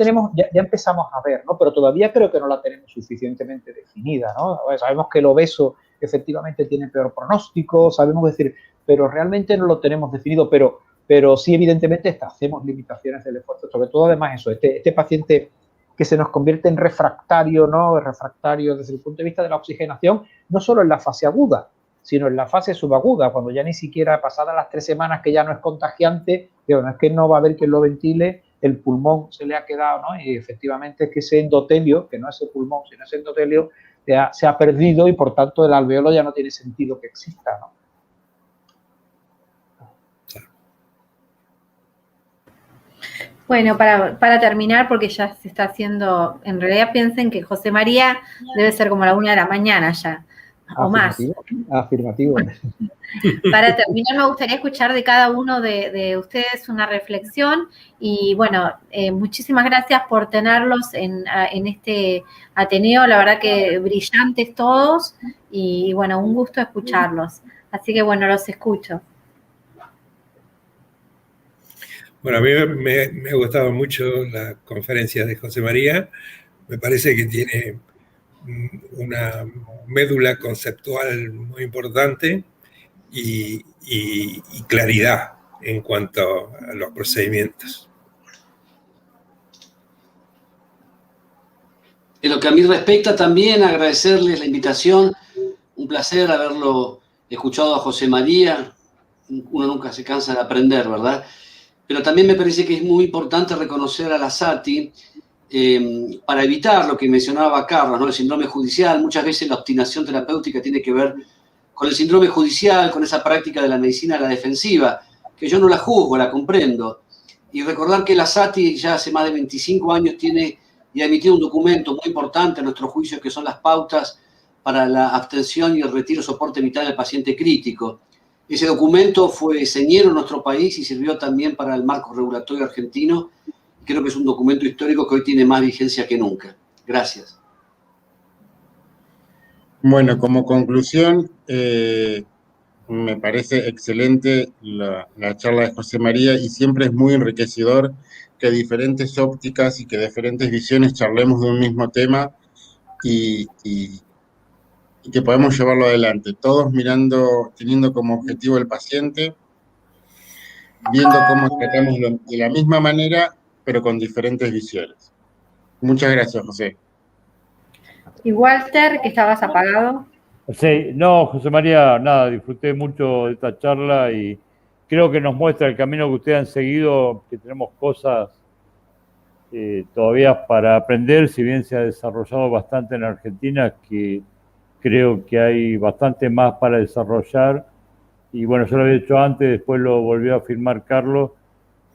empezamos a ver, ¿no? Pero todavía creo que no la tenemos suficientemente definida, ¿no? Sabemos que el obeso efectivamente tiene peor pronóstico, sabemos decir, pero realmente no lo tenemos definido, pero sí evidentemente hacemos limitaciones del esfuerzo, sobre todo además eso, este paciente que se nos convierte en refractario, ¿no? Refractario desde el punto de vista de la oxigenación, no solo en la fase aguda, sino en la fase subaguda, cuando ya ni siquiera pasadas las 3 semanas que ya no es contagiante, que bueno, es que no va a haber quien lo ventile, el pulmón se le ha quedado, ¿no? Y efectivamente es que ese endotelio, que no es el pulmón, sino ese endotelio, se ha perdido y por tanto el alveolo ya no tiene sentido que exista, ¿no? Bueno, para terminar, porque ya se está haciendo, en realidad piensen que José María debe ser como la 1 de la mañana ya, o más. Afirmativo. Para terminar, me gustaría escuchar de cada uno de ustedes una reflexión y bueno, muchísimas gracias por tenerlos en este Ateneo, la verdad que brillantes todos y bueno, un gusto escucharlos. Así que bueno, los escucho. Bueno, a mí me ha gustado mucho la conferencia de José María. Me parece que tiene una médula conceptual muy importante y claridad en cuanto a los procedimientos. En lo que a mí respecta, también agradecerles la invitación. Un placer haberlo escuchado a José María. Uno nunca se cansa de aprender, ¿verdad? Pero también me parece que es muy importante reconocer a la SATI para evitar lo que mencionaba Carlos, ¿no? El síndrome judicial. Muchas veces la obstinación terapéutica tiene que ver con el síndrome judicial, con esa práctica de la medicina a la defensiva, que yo no la juzgo, la comprendo. Y recordar que la SATI ya hace más de 25 años tiene y ha emitido un documento muy importante a nuestro juicio, que son las pautas para la abstención y el retiro soporte vital del paciente crítico. Ese documento fue señero en nuestro país y sirvió también para el marco regulatorio argentino. Creo que es un documento histórico que hoy tiene más vigencia que nunca. Gracias. Bueno, como conclusión, me parece excelente la charla de José María y siempre es muy enriquecedor que diferentes ópticas y que diferentes visiones charlemos de un mismo tema y que podamos llevarlo adelante, todos mirando, teniendo como objetivo el paciente, viendo cómo tratamos de la misma manera, pero con diferentes visiones. Muchas gracias, José. Y Walter, que estabas apagado. Sí, no, José María, nada, disfruté mucho de esta charla y creo que nos muestra el camino que ustedes han seguido, que tenemos cosas todavía para aprender, si bien se ha desarrollado bastante en Argentina, que creo que hay bastante más para desarrollar. Y bueno, yo lo había hecho antes, después lo volvió a afirmar Carlos.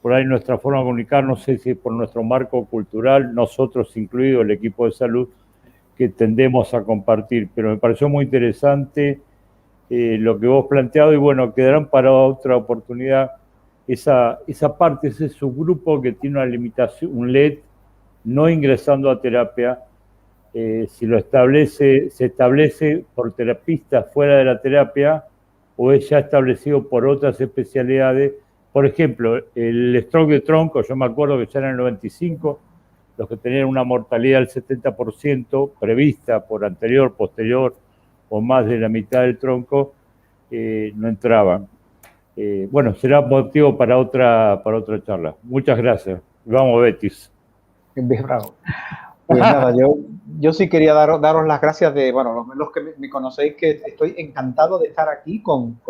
Por ahí nuestra forma de comunicar, no sé si por nuestro marco cultural, nosotros incluido el equipo de salud, que tendemos a compartir. Pero me pareció muy interesante lo que vos planteado y bueno, quedarán para otra oportunidad esa parte, ese subgrupo que tiene una limitación, un LED, no ingresando a terapia. Si se establece por terapistas fuera de la terapia o es ya establecido por otras especialidades. Por ejemplo, el stroke de tronco, yo me acuerdo que ya en el 95, los que tenían una mortalidad del 70% prevista por anterior, posterior o más de la mitad del tronco, no entraban. Bueno, será motivo para otra charla. Muchas gracias. Vamos, Betis. Bravo. Pues nada, yo sí quería daros las gracias bueno, los que me conocéis, que estoy encantado de estar aquí con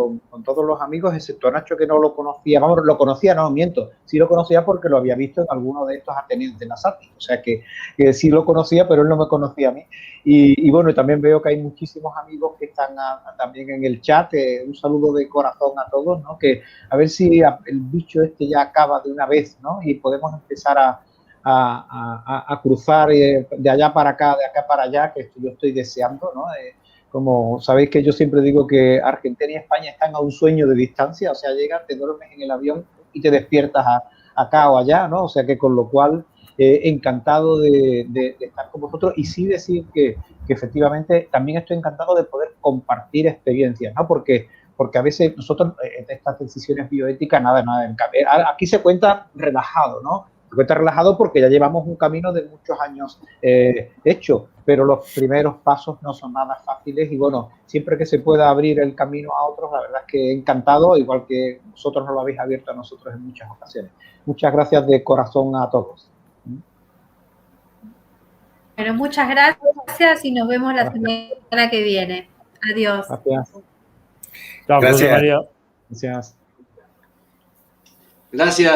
todos los amigos, excepto Nacho, que no lo conocía, vamos, lo conocía, no, miento, sí lo conocía porque lo había visto en alguno de estos atenienses de la SATI, o sea que sí lo conocía, pero él no me conocía a mí. Y bueno, también veo que hay muchísimos amigos que están también en el chat, un saludo de corazón a todos, ¿no? Que a ver si el bicho este ya acaba de una vez, ¿no? Y podemos empezar a cruzar de allá para acá, de acá para allá, que yo estoy deseando, ¿no? Como sabéis que yo siempre digo que Argentina y España están a un sueño de distancia, o sea, llegas, te duermes en el avión y te despiertas acá o allá, ¿no? O sea, que con lo cual, encantado de estar con vosotros y sí decir que efectivamente también estoy encantado de poder compartir experiencias, ¿no? Porque a veces nosotros, estas decisiones bioéticas, nada, aquí se cuenta relajado, ¿no? Cuenta relajado porque ya llevamos un camino de muchos años hecho, pero los primeros pasos no son nada fáciles y bueno, siempre que se pueda abrir el camino a otros, la verdad es que encantado, igual que vosotros nos lo habéis abierto a nosotros en muchas ocasiones. Muchas gracias de corazón a todos. Bueno, muchas gracias y nos vemos la semana que viene. Adiós. Gracias. Chao, José María. Gracias. Gracias.